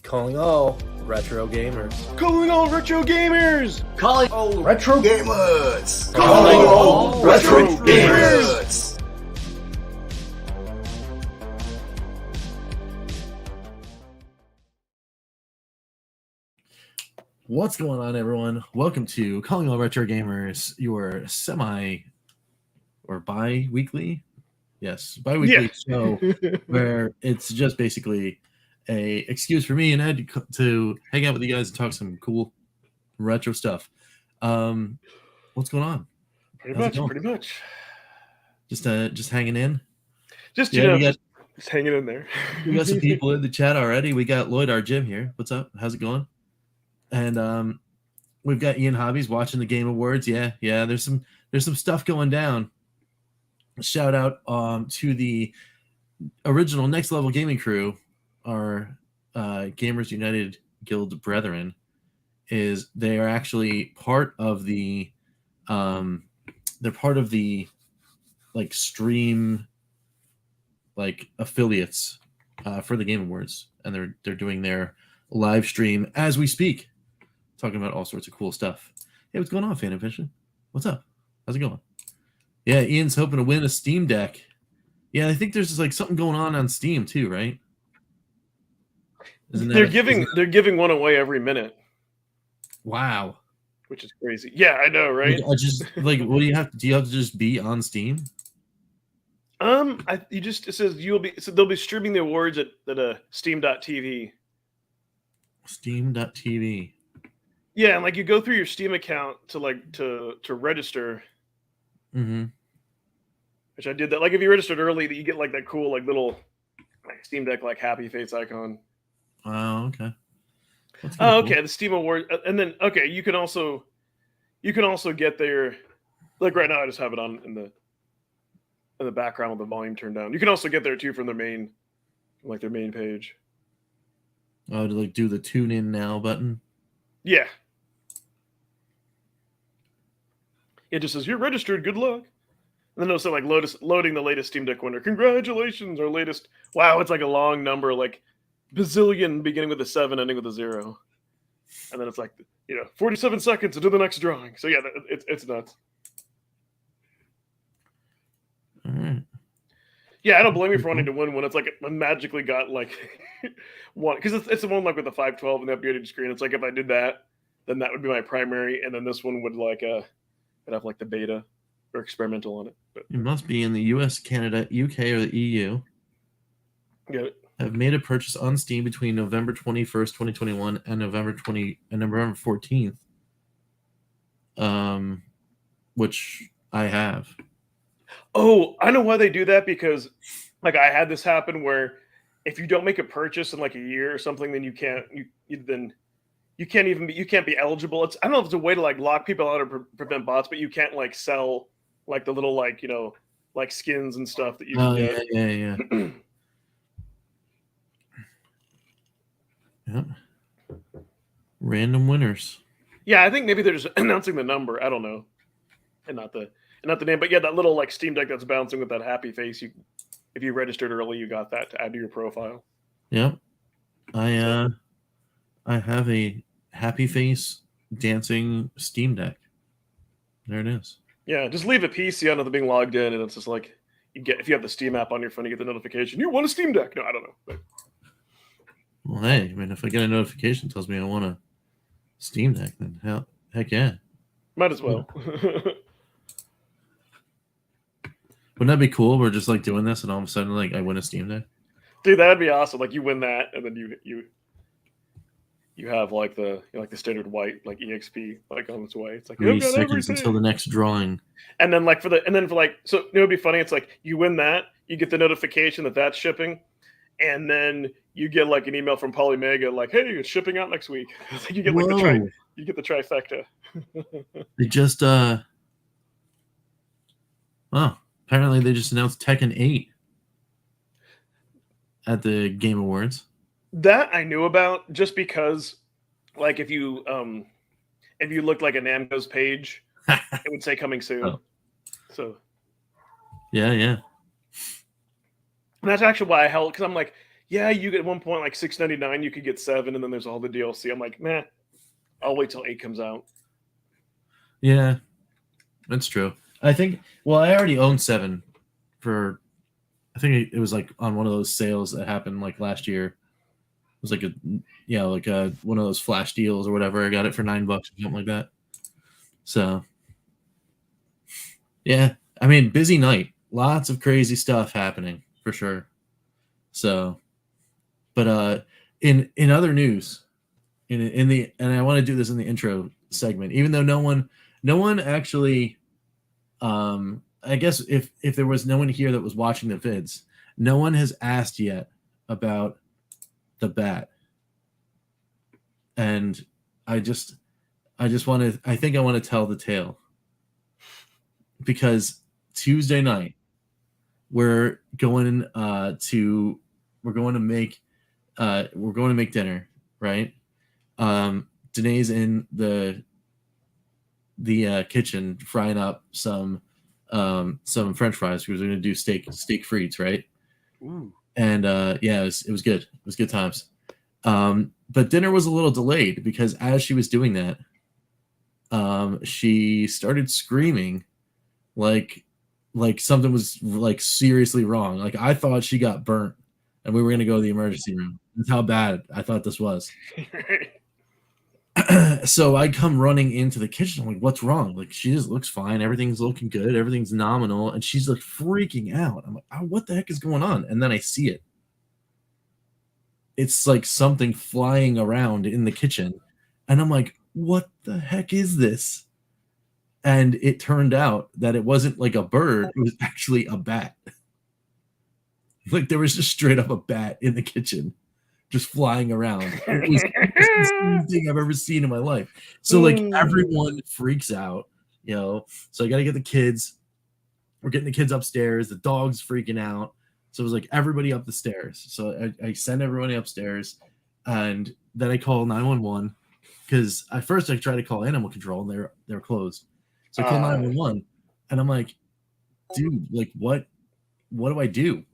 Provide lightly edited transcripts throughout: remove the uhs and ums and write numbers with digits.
Calling all retro gamers. Calling all retro gamers! Calling all retro gamers! Calling all retro gamers! What's going on, everyone? Welcome to Calling All Retro Gamers, your or bi-weekly? Yes, bi-weekly show where it's just basically a excuse for me and Ed to hang out with you guys and talk some cool retro stuff. What's going on? Pretty much. Just hanging in? Just hanging in there. We got some people in the chat already. We got Lloyd, our Jim here. What's up? How's it going? And we've got Ian Hobbies watching the Game Awards. Yeah. There's some stuff going down. Shout out to the original Next Level Gaming crew, our Gamers United Guild brethren. They are actually part of the they're part of the stream affiliates for the Game Awards, and they're doing their live stream as we speak, talking about all sorts of cool stuff. Hey, what's going on, Fan Vision? What's up? How's it going? Yeah, Ian's hoping to win a Steam Deck. Yeah, I think there's something going on Steam too, right? They're giving one away every minute. Wow, which is crazy. Yeah, I know, right? I just what do you have? Do you have to just be on Steam? It says they'll be streaming the awards at Steam.tv. Steam.tv. Yeah, and you go through your Steam account to register. Mm-hmm. Which I did that. If you registered early, that you get that cool little Steam Deck happy face icon. Oh, okay. Oh, okay. Cool. The Steam Award, and then you can also get there. Right now, I just have it on in the background with the volume turned down. You can also get there too from their main page. Oh, to do the tune in now button. Yeah. It just says you're registered. Good luck. And then it'll say loading the latest Steam Deck winner. Congratulations, our latest. Wow, it's a long number, bazillion, beginning with a 7, ending with a 0. And then it's 47 seconds into the next drawing. So yeah, it's nuts. All right. Yeah, I don't blame you for wanting to win when it's I magically got one, because it's the one with the 512 and the upgraded screen. It's if I did that, then that would be my primary, and then this one would it'd have the beta or experimental on it. But it must be in the US, Canada, UK, or the EU. Yeah. Have made a purchase on Steam between November 21st, 2021 and November 14th. Which I have. Oh, I know why they do that, because I had this happen where if you don't make a purchase in a year or something, then you can't be eligible. I don't know if it's a way to lock people out or prevent bots, but you can't sell the little skins and stuff that you can get. Yeah. Yep. Random winners. Yeah, I think maybe they're just announcing the number. I don't know, and not the name. But yeah, that little Steam Deck that's bouncing with that happy face. If you registered early, you got that to add to your profile. Yep. I have a happy face dancing Steam Deck. There it is. Yeah, just leave a PC on with being logged in, and it's just if you have the Steam app on your phone, you get the notification. You want a Steam Deck? No, I don't know. But... Well, hey, if I get a notification that tells me I want a Steam Deck, then heck yeah. Might as well. Wouldn't that be cool? We're just doing this, and all of a sudden, I win a Steam Deck. Dude, that'd be awesome. You win that, and then you have the standard white EXP on its way. It's 3 seconds until the next drawing. And then so it would be funny. It's you win that, you get the notification that that's shipping, and then you get an email from Polymega hey, it's shipping out next week. You get you get the trifecta. They just apparently they just announced Tekken 8 at the Game Awards. That I knew about, just because if you looked at Namco's page, it would say coming soon. Oh. So yeah. And that's actually why I held, because I'm like, yeah, you get at one point like $6.99, you could get 7, and then there's all the DLC. I'm like, meh, I'll wait till 8 comes out. Yeah, that's true. I think. Well, I already own 7 for. I think it was like on one of those sales that happened like last year. It was like one of those flash deals or whatever. I got it for $9 or something like that. So, yeah, I mean, busy night. Lots of crazy stuff happening for sure. So, but in other news, and I want to do this in the intro segment, even though no one actually, I guess if there was no one here that was watching the vids, no one has asked yet about the bat, and I think I want to tell the tale, because Tuesday night we're going to make dinner, right? Danae's in the kitchen frying up some French fries because we're going to do steak frites, right? Ooh. And yeah, it was good. It was good times. But dinner was a little delayed because as she was doing that, she started screaming like something was like seriously wrong. Like I thought she got burnt and we were going to go to the emergency room. That's how bad I thought this was. So I come running into the kitchen. I'm like, what's wrong? Like, she just looks fine. Everything's looking good. Everything's nominal. And she's like freaking out. I'm like, oh, what the heck is going on? And then I see it. It's like something flying around in the kitchen. And I'm like, what the heck is this? And it turned out that it wasn't like a bird. It was actually a bat. Like there was just straight up a bat in the kitchen, just flying around. It was the scariest thing I've ever seen in my life. So like everyone freaks out, you know. So I got to get the kids. We're getting the kids upstairs. The dog's freaking out. So it was like everybody up the stairs. So I send everybody upstairs, and then I call 911 because at first I tried to call animal control and they're closed. So I call 911, and I'm like, dude, like what do I do?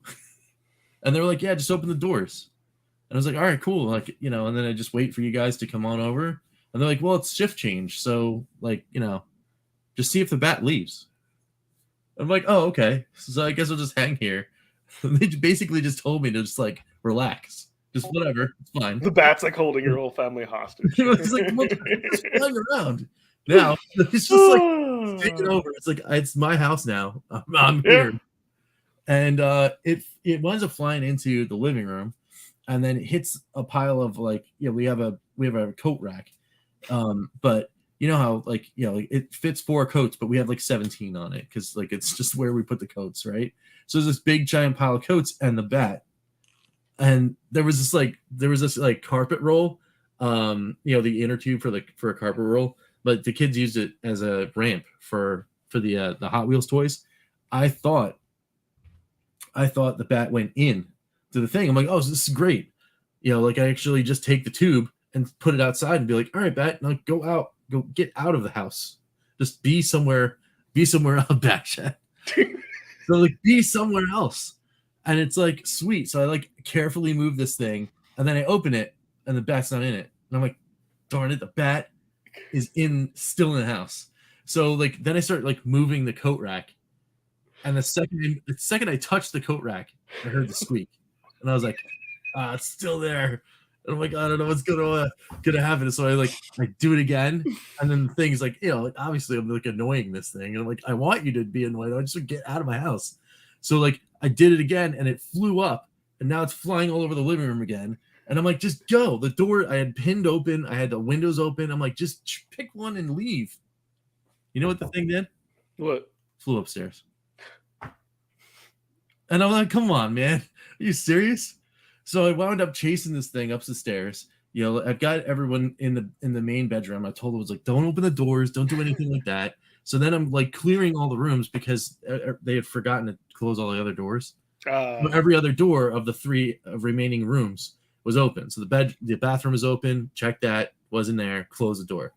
And they were like, yeah, just open the doors. And I was like, all right, cool. Like, you know, and then I just wait for you guys to come on over. And they're like, well, it's shift change. So, like, you know, just see if the bat leaves. I'm like, oh, okay. So I guess I'll just hang here. They basically just told me to just, like, relax. Just whatever. It's fine. The bat's like holding your whole family hostage. It's like, it's flying around. Now, it's just like taking over. It's like, it's my house now. I'm here. Yeah. And it winds up flying into the living room, and then it hits a pile of like, you know, we have a coat rack, but you know how like, you know, like it fits 4 coats, but we have like 17 on it because like it's just where we put the coats, right? So there's this big giant pile of coats and the bat, and there was this carpet roll, you know, the inner tube for a carpet roll, but the kids used it as a ramp for the Hot Wheels toys. I thought the bat went in to the thing. I'm like, oh, so this is great. You know, like I actually just take the tube and put it outside and be like, all right, bat, now go get out of the house. Just be somewhere else, bat chat. So like be somewhere else. And it's like, sweet. So I like carefully move this thing and then I open it and the bat's not in it. And I'm like, darn it, the bat is still in the house. So like then I start like moving the coat rack. And the second I touched the coat rack, I heard the squeak, and I was like, it's still there. And I'm like, I don't know what's gonna happen. So I do it again, and then the thing is like, you know, like, obviously I'm like annoying this thing, and I'm like, I want you to be annoyed. I just get out of my house. So like I did it again, and it flew up, and now it's flying all over the living room again. And I'm like, just go. The door I had pinned open, I had the windows open. I'm like, just pick one and leave. You know what the thing did? What? Flew upstairs. And I'm like, come on, man. Are you serious? So I wound up chasing this thing up the stairs. You know, I've got everyone in the main bedroom. I told them, I was like, don't open the doors. Don't do anything like that. So then I'm like clearing all the rooms because they had forgotten to close all the other doors. Every other door of the 3 remaining rooms was open. So the bathroom was open. Checked that. Wasn't there. Closed the door.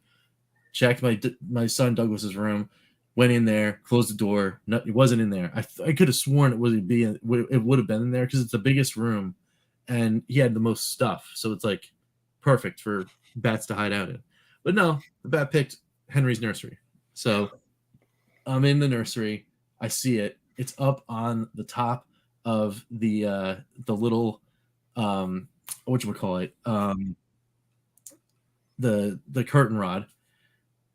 Checked my son Douglas's room. Went in there, closed the door. No, it wasn't in there. I could have sworn it would have been in there because it's the biggest room, and he had the most stuff, so it's like perfect for bats to hide out in. But no, the bat picked Henry's nursery. So I'm in the nursery. I see it. It's up on the top of the little whatchamacallit, the curtain rod,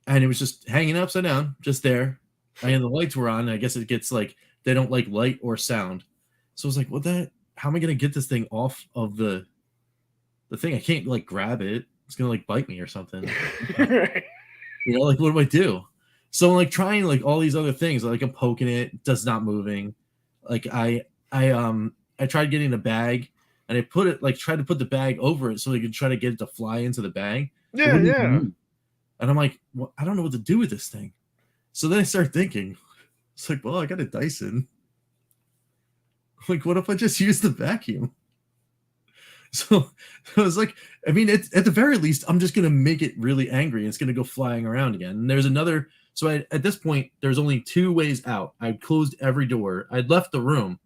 and it was just hanging upside down, just there. And the lights were on. I guess it gets like they don't like light or sound. So I was like, what the? How am I gonna get this thing off of the thing? I can't like grab it. It's gonna like bite me or something. Like what do I do? So I'm like trying like all these other things. Like I'm poking it, does not moving. Like I tried getting a bag, and I put it like tried to put the bag over it so I could try to get it to fly into the bag. Yeah. And I'm like, well, I don't know what to do with this thing. So then I start thinking, it's like, well, I got a Dyson. Like, what if I just use the vacuum? So I was like, I mean, at the very least, I'm just gonna make it really angry. And it's gonna go flying around again. And there's another. So at this point, there's only two ways out. I'd closed every door. I'd left the room,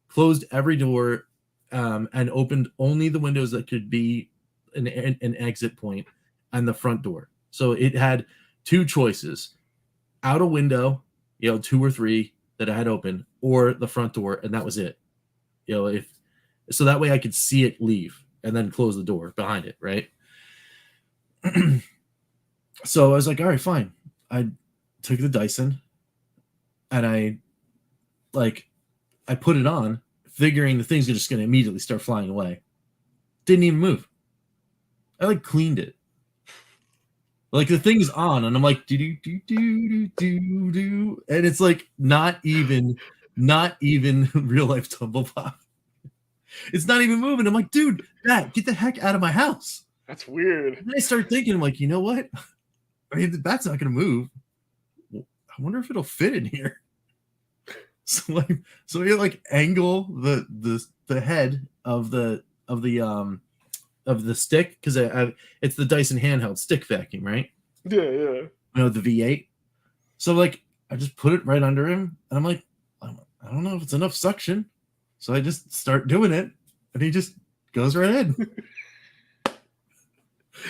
closed every door, and opened only the windows that could be an exit point and the front door. So it had two choices: out a window, 2 or 3 that I had open, or the front door, and that was it. So that way I could see it leave and then close the door behind it, right? So I was like, all right, fine. I took the Dyson and I put it on, figuring the thing's just going to immediately start flying away. Didn't even move. I like cleaned it. Like the thing's on, and I'm like do do do do do do, and it's like not even real life tumble pop. It's not even moving. I'm like, dude, Matt, get the heck out of my house. That's weird. And then I start thinking, I'm like, you know what? I mean, the bat's not going to move. I wonder if it'll fit in here. So you like angle the head of the stick, because it's the Dyson handheld stick vacuum, right? Yeah. The V8. So like I just put it right under him, and I'm like, I don't know if it's enough suction. So I just start doing it, and he just goes right in.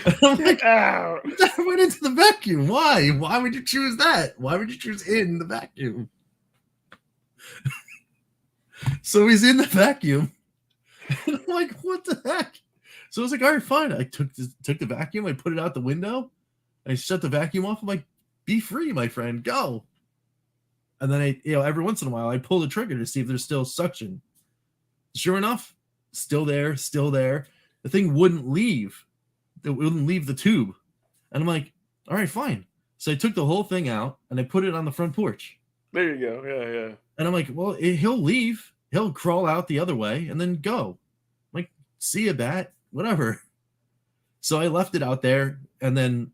And I'm like, ow. That went into the vacuum. Why? Why would you choose that? Why would you choose in the vacuum? So he's in the vacuum. And I'm like, what the heck? So I was like, all right, fine. I took the vacuum, I put it out the window, I shut the vacuum off. I'm like, be free, my friend, go. And then I, every once in a while, I pull the trigger to see if there's still suction. Sure enough, still there. The thing wouldn't leave. It wouldn't leave the tube. And I'm like, all right, fine. So I took the whole thing out and I put it on the front porch. There you go. Yeah. And I'm like, well, he'll leave. He'll crawl out the other way and then go. I'm like, see ya, bat, whatever. So I left it out there. And then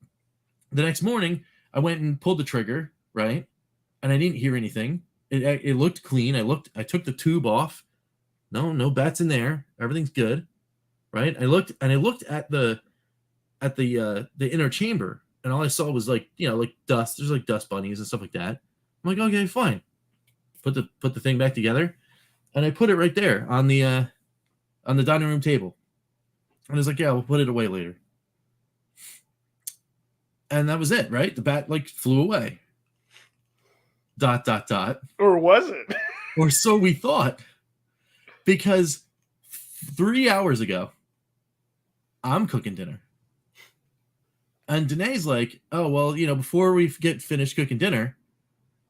the next morning, I went and pulled the trigger, right? And I didn't hear anything. It looked clean. I took the tube off. No bats in there. Everything's good, right? I looked at the inner chamber, and all I saw was like dust. There's like dust bunnies and stuff like that. I'm like, okay, fine. Put the thing back together, and I put it right there on the dining room table. And I was like, yeah, we'll put it away later. And that was it, right? The bat like flew away. ... Or was it? Or so we thought. Because 3 hours ago, I'm cooking dinner. And Danae's like, oh, well, before we get finished cooking dinner,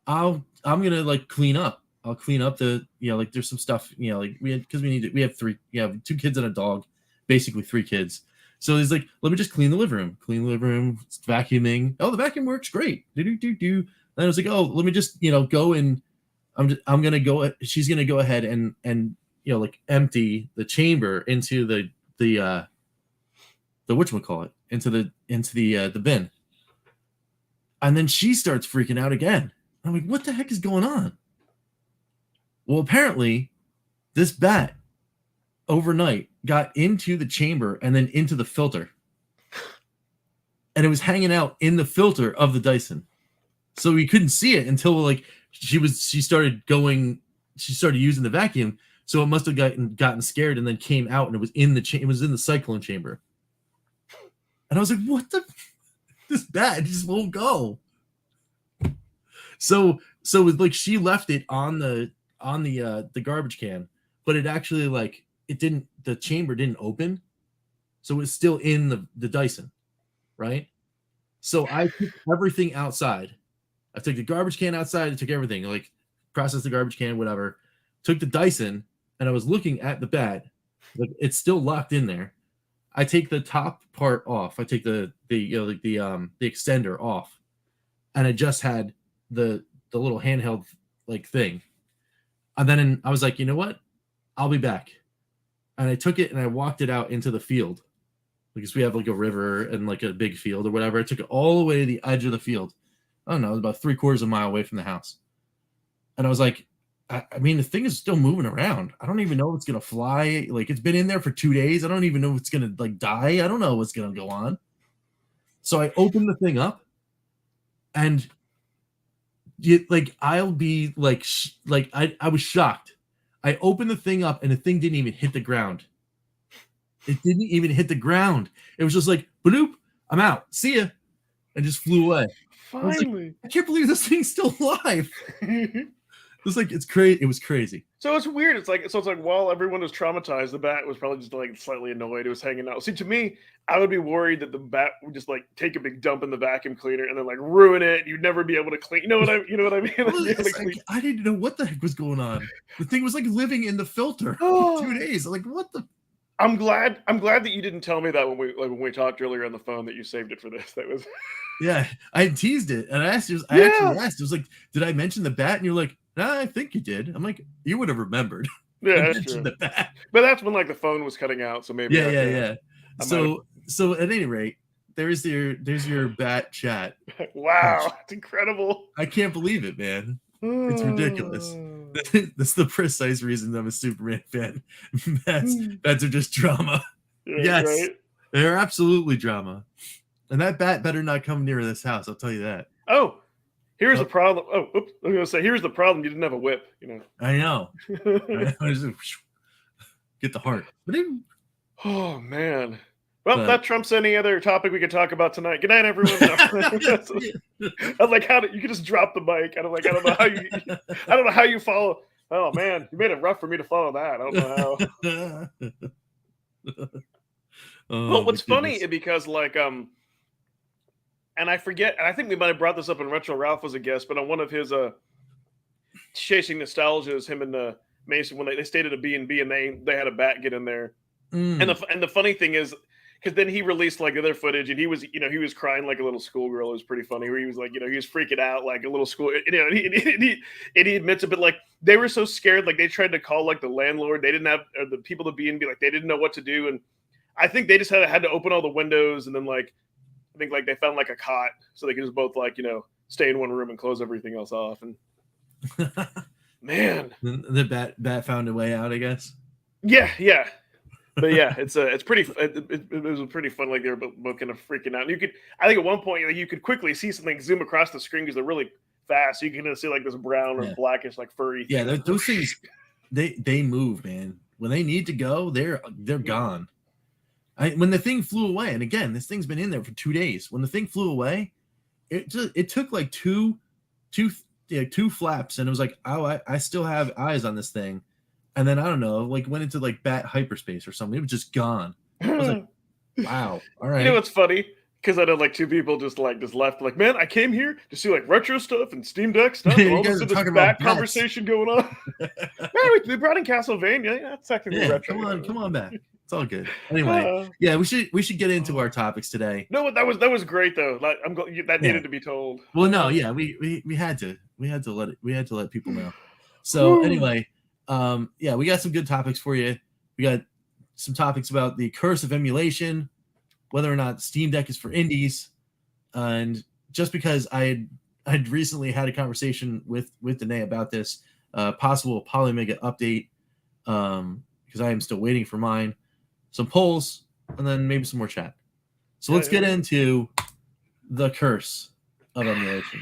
I'm going to like clean up. I'll clean up the, like there's some stuff, like we have 2 kids and a dog, basically 3 kids. So he's like, let me just clean the living room, vacuuming. Oh, the vacuum works great. Do. And I was like, oh, let me just, go and I'm going to go, she's going to go ahead and like empty the chamber into the whatchamacallit, into the bin. And then she starts freaking out again. I'm like, what the heck is going on? Well, apparently this bat overnight got into the chamber and then into the filter. And it was hanging out in the filter of the Dyson. So we couldn't see it until like she started using the vacuum. So it must have gotten scared and then came out, and it was in the it was in the cyclone chamber. And I was like, what the? This bat just won't go. So it's like she left it on the garbage can, but it actually like the chamber didn't open, so it's still in the Dyson, right? So I took everything outside. I took the garbage can outside. I took everything, like processed the garbage can, whatever. Took the Dyson, and I was looking at the bat. Like it's still locked in there. I take the top part off. I take the extender off, and I just had the little handheld like thing. And then I was like, you know what? I'll be back. And I took it and I walked it out into the field because we have like a river and like a big field or whatever. I took it all the way to the edge of the field. I don't know, it was about 3/4 mile away from the house. And I was like, I mean, the thing is still moving around. I don't even know if it's going to fly. Like it's been in there for 2 days. I don't even know if it's going to like die. I don't know what's going to go on. So I opened the thing up and I'll be like I was shocked. I opened the thing up and the thing didn't even hit the ground. It didn't even hit the ground. It was just like, bloop, I'm out. See ya. And just flew away. Finally. I can't believe this thing's still alive. It's like it's crazy. It was crazy. So it's weird. It's like while everyone was traumatized, the bat was probably just like slightly annoyed. It was hanging out. See, to me, I would be worried that the bat would just like take a big dump in the vacuum cleaner and then like ruin it. You'd never be able to clean. You know what I mean? Like, I didn't know what the heck was going on. The thing was like living in the filter for 2 days. I'm like, what the? I'm glad that you didn't tell me that when we talked earlier on the phone that you saved it for this. That was. Yeah, I teased it and I asked you. I actually asked. It was like, did I mention the bat? And you're like, nah, I think you did. I'm like, you would have remembered. Yeah, that's true. The bat. But that's when like the phone was cutting out, so maybe. Yeah. So at any rate, there's your bat chat. Wow, it's incredible. I can't believe it, man. It's ridiculous. That's the precise reason I'm a Superman fan. Bats are just drama. Yeah, yes, right? They're absolutely drama. And that bat better not come near this house. I'll tell you that. Oh, here's the problem. Oh, oops. I was going to say, here's the problem. You didn't have a whip, you know. I know. Get the heart. Oh, man. Well, that trumps any other topic we could talk about tonight. Good night, everyone. I was like, you could just drop the mic. I don't know how you follow. Oh, man. You made it rough for me to follow that. I don't know how. Well, what's funny is because like, and I forget, and I think we might have brought this up when Retro Ralph was a guest, but on one of his Chasing Nostalgia, is him and Mason when they stayed at a B&B and they had a bat get in there. And the funny thing is, because then he released like other footage and he was crying like a little schoolgirl. It was pretty funny where he was like, he was freaking out like a little school, and he admits it, but like they were so scared, like they tried to call like the landlord. They didn't have, or the people at B&B, like they didn't know what to do. And I think they just had to open all the windows and then like, I think like they found like a cot so they could just both like, stay in one room and close everything else off. And man, the bat found a way out, I guess. Yeah. But yeah, it's pretty. It was pretty fun. Like they were both kind of freaking out. And I think at one point, like you could quickly see something zoom across the screen because they're really fast. So you can see like this brown or blackish, like furry. Yeah, those things, they move, man. When they need to go, they're gone. When the thing flew away, and again, this thing's been in there for 2 days. When the thing flew away, it took like two flaps, and it was like, oh, I still have eyes on this thing. And then I don't know, like went into like bat hyperspace or something. It was just gone. I was like, wow, all right. You know what's funny? Because I know like two people just left. Like, man, I came here to see like retro stuff and Steam Deck stuff. And all this bat conversation going on. Man, we brought in Castlevania. Yeah, that's technically retro. Come on back. It's all good. Anyway, we should get into our topics today. No, that was great though. Like, that needed to be told. Well, no, yeah, we had to let people know. So anyway. We got some good topics for you. We got some topics about the curse of emulation, whether or not Steam Deck is for indies, and just because I'd recently had a conversation with Danae about this possible Polymega update, because I am still waiting for mine, some polls, and then maybe some more chat. So let's get into the curse of emulation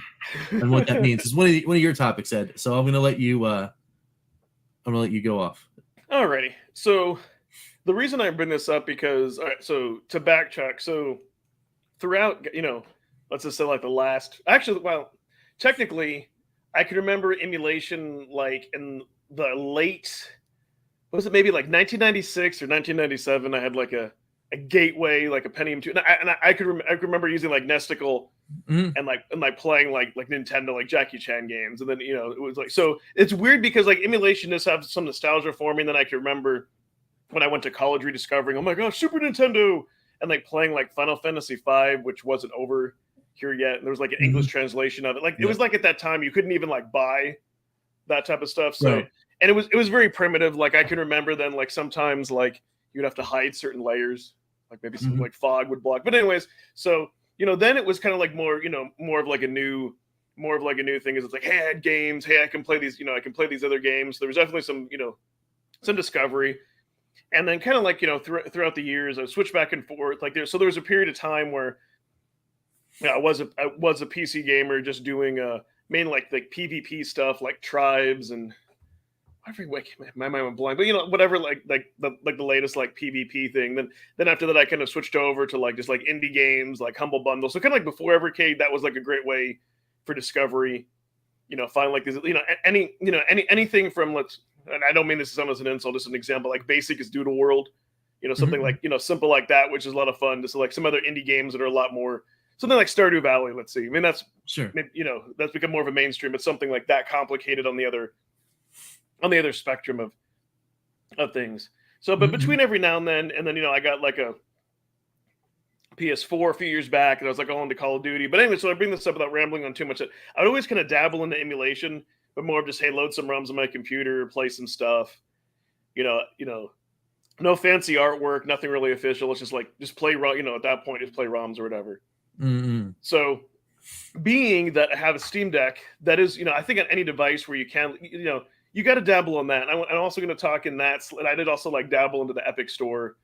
and what that means. It's one of your topics, Ed. So I'm gonna let you go off. Alrighty. So the reason I bring this up because all right, so to backtrack, so throughout, let's just say like the last actually, well, technically, I can remember emulation like in the late was it maybe like 1996 or 1997? I had like a gateway, like a Pentium 2, I could remember using like Nesticle Mhm. and playing like Nintendo like Jackie Chan games, and then it was like so it's weird because like emulation does have some nostalgia for me, and then I can remember when I went to college rediscovering, oh my gosh, Super Nintendo, and like playing like Final Fantasy V, which wasn't over here yet, and there was like an English Mhm. translation of it. Like it Yeah. was like at that time you couldn't even like buy that type of stuff. So Right. and it was very primitive. Like I can remember then like sometimes like you'd have to hide certain layers, like maybe some Mhm. like fog would block. But anyways, so then it was kind of like more more of like a new thing. Is it's like, hey, I had games, hey, I can play these, I can play these other games. There was definitely some some discovery, and then kind of like throughout the years, I switched back and forth. Like there was a period of time where I was a PC gamer, just doing main like PvP stuff, like tribes and I forget my mind went blank, but whatever like the latest like PvP thing. Then after that, I kind of switched over to like just like indie games, like Humble Bundle. So kind of like before Evercade, that was like a great way for discovery. Find like these anything from let's. And I don't mean this as an insult, just an example. Like Basic is Doodle World, something Mhm. like simple like that, which is a lot of fun. Just like some other indie games that are a lot more something like Stardew Valley. Let's see. I mean Sure. that's become more of a mainstream. It's something like that complicated on the other spectrum of things. So, but Mhm. between every now and then, I got like a PS4 a few years back, and I was like, into Call of Duty. But anyway, so I bring this up without rambling on too much. I'd always kind of dabble into emulation, but more of just hey, load some ROMs on my computer, play some stuff. No fancy artwork, nothing really official. It's just like just play, at that point, just play ROMs or whatever. Mhm. So, being that I have a Steam Deck, that is, I think on any device where you can, you got to dabble on that. And I'm also going to talk in that. And I did also like dabble into the Epic Store,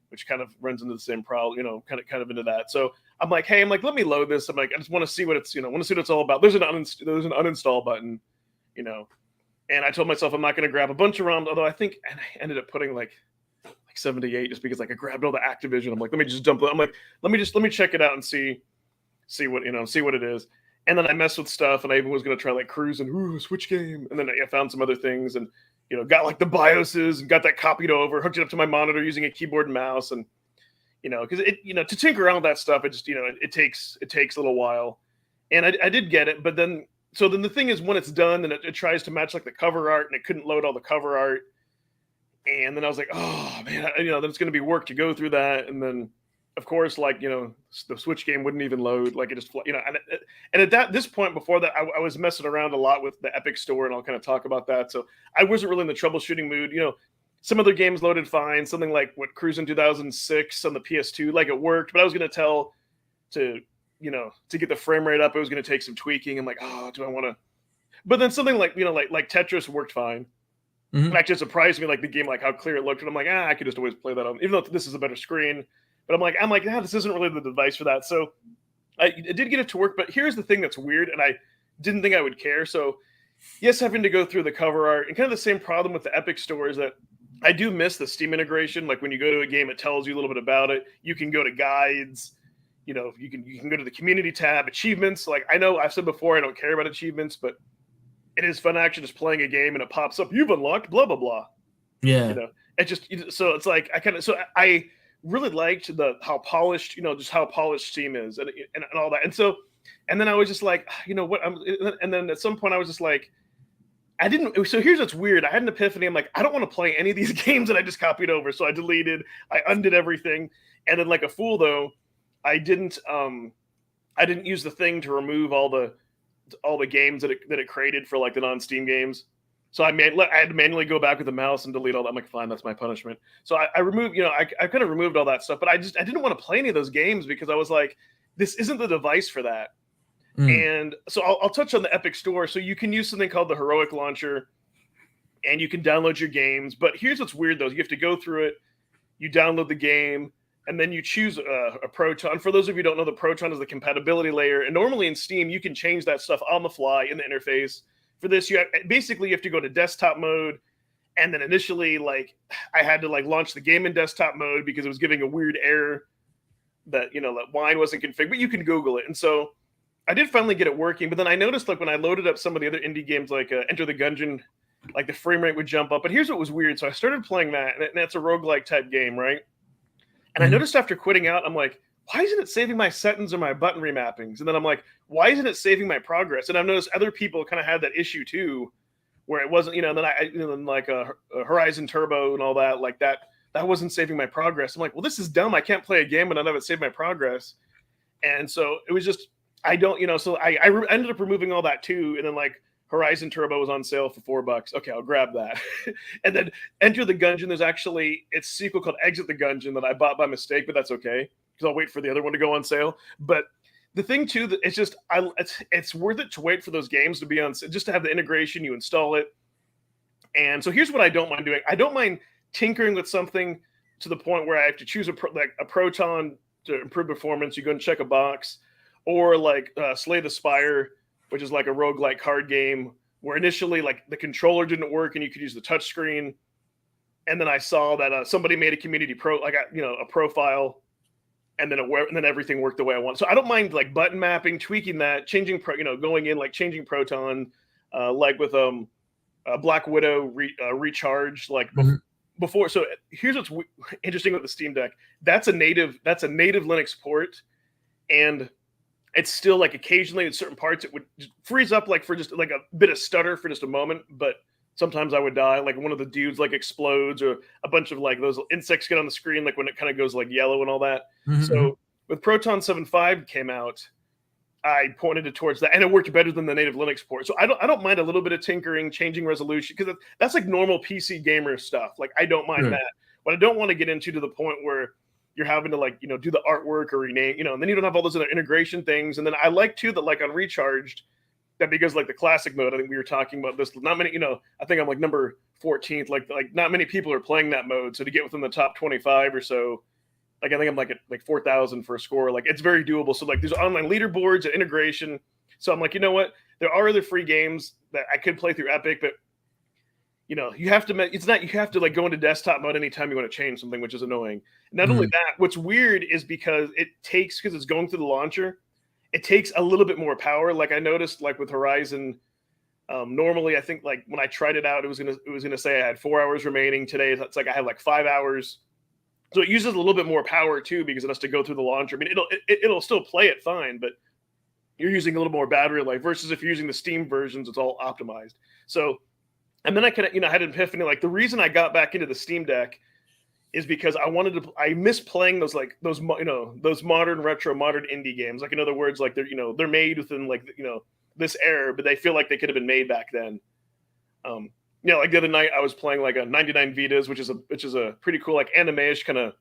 which kind of runs into the same problem, kind of into that. So I'm like, hey, let me load this. I'm like, I just want to see what it's, want to see what it's all about. There's an uninstall button, you know, and I told myself I'm not going to grab a bunch of ROMs, although I think, and I ended up putting like 78 just because like I grabbed all the Activision. I'm like, let me just dump it. I'm like, let me check it out and see what it is. And then I messed with stuff, and I even was going to try like Cruise and Switch game, and then I found some other things, and got like the BIOSes and got that copied over, hooked it up to my monitor using a keyboard and mouse, and because it to tinker around with that stuff, it just it takes a little while, and I did get it, but then then the thing is when it's done and it tries to match like the cover art, and it couldn't load all the cover art, and then I was like, oh man, then it's going to be work to go through that, and then of course, like the Switch game wouldn't even load. Like it just, and at this point before that, I was messing around a lot with the Epic Store, and I'll kind of talk about that. So I wasn't really in the troubleshooting mood. Some other games loaded fine. Something like what Cruising 2006 on the PS2, like it worked, but I was going to tell to to get the frame rate up, it was going to take some tweaking. I'm like, oh, do I want to? But then something like like Tetris worked fine. Mhm. It actually surprised me, like the game, like how clear it looked, and I'm like, I could just always play that on, even though this is a better screen. But I'm like, this isn't really the device for that. So I did get it to work, but here's the thing that's weird, and I didn't think I would care. So yes, having to go through the cover art, and kind of the same problem with the Epic Store is that I do miss the Steam integration. Like when you go to a game, it tells you a little bit about it. You can go to guides. You can go to the community tab, achievements. Like I know I've said before, I don't care about achievements, but it is fun actually just playing a game and it pops up. You've unlocked blah blah blah. Yeah. It just so it's like I really liked how polished just how polished Steam is and all that. And then I was just like, what? And then at some point I was just like, I didn't. So here's what's weird. I had an epiphany. I'm like, I don't want to play any of these games that I just copied over. So I deleted, I undid everything, and then like a fool though, I didn't use the thing to remove all the games that it created for like the non-Steam games. So I had to manually go back with the mouse and delete all that. I'm like, fine, that's my punishment. So I removed, I kind of removed all that stuff, but I didn't want to play any of those games because I was like, this isn't the device for that. Mm. And so I'll touch on the Epic Store. So you can use something called the Heroic Launcher, and you can download your games. But here's what's weird though: you have to go through it. You download the game, and then you choose a Proton. For those of you who don't know, the Proton is the compatibility layer. And normally in Steam, you can change that stuff on the fly in the interface. For this, you have to go to desktop mode, And then initially, like, I had to like launch the game in desktop mode because it was giving a weird error that, you know, that wine wasn't configured, but you can Google it. And so I did finally get it working, but then I noticed like when I loaded up some of the other indie games like Enter the Gungeon, like the frame rate would jump up. But here's what was weird. So I started playing that, and that's a roguelike type game, right? And I noticed after quitting out, I'm like, why isn't it saving my settings or my button remappings? And then I'm like, why isn't it saving my progress? And I've noticed other people kind of had that issue too, where it wasn't, you know, then then like a Horizon Turbo and all that, like that wasn't saving my progress. I'm like, well, this is dumb. I can't play a game and not have it save my progress. And so it was just, I don't, you know, so I ended up removing all that too. And then like Horizon Turbo was on sale for $4. Okay, I'll grab that. And then Enter the Gungeon. There's actually its sequel called Exit the Gungeon that I bought by mistake, but that's okay because I'll wait for the other one to go on sale. But the thing too, that it's just it's worth it to wait for those games to be on, just to have the integration. You install it, and so here's what I don't mind doing. I don't mind tinkering with something to the point where I have to choose a Proton to improve performance. You go and check a box, or like Slay the Spire, which is like a roguelike card game where initially like the controller didn't work and you could use the touch screen. And then I saw that somebody made a community a profile, and then everything worked the way I want. So I don't mind like button mapping, tweaking that, changing going in, like changing Proton, like with Black Widow Recharge, like before. So here's what's interesting with the Steam Deck. That's a native Linux port, and it's still like occasionally in certain parts it would freeze up like for just like a bit of stutter for just a moment, but sometimes I would die. Like one of the dudes like explodes, or a bunch of like those insects get on the screen, like when it kind of goes like yellow and all that. So with Proton 7.5 came out, I pointed it towards that, and it worked better than the native Linux port. So I don't mind a little bit of tinkering, changing resolution, because that's like normal PC gamer stuff. Like I don't mind that. What I don't want to get into to the point where you're having to like, do the artwork or rename, and then you don't have all those other integration things. And then I like too that like on Recharged, that because like the classic mode, I think we were talking about this, not many, I think I'm like number 14th, like not many people are playing that mode. So to get within the top 25 or so, like I think I'm like at like 4,000 for a score. Like it's very doable. So like there's online leaderboards and integration. So I'm like, you know what? There are other free games that I could play through Epic, but you have to like go into desktop mode anytime you want to change something, which is annoying. Not only that, what's weird is because because it's going through the launcher, it takes a little bit more power. Like I noticed, like with Horizon, normally I think like when I tried it out, it was gonna say I had 4 hours remaining. Today it's like I have like 5 hours, so it uses a little bit more power too because it has to go through the launcher. I mean, it'll still play it fine, but you're using a little more battery life versus if you're using the Steam versions, it's all optimized. So, and then I had an epiphany. Like the reason I got back into the Steam Deck is because I miss playing those modern indie games. Like in other words, like they're made within like this era, but they feel like they could have been made back then. Like the other night I was playing like a 99 Vitas, which is a pretty cool like anime-ish kind of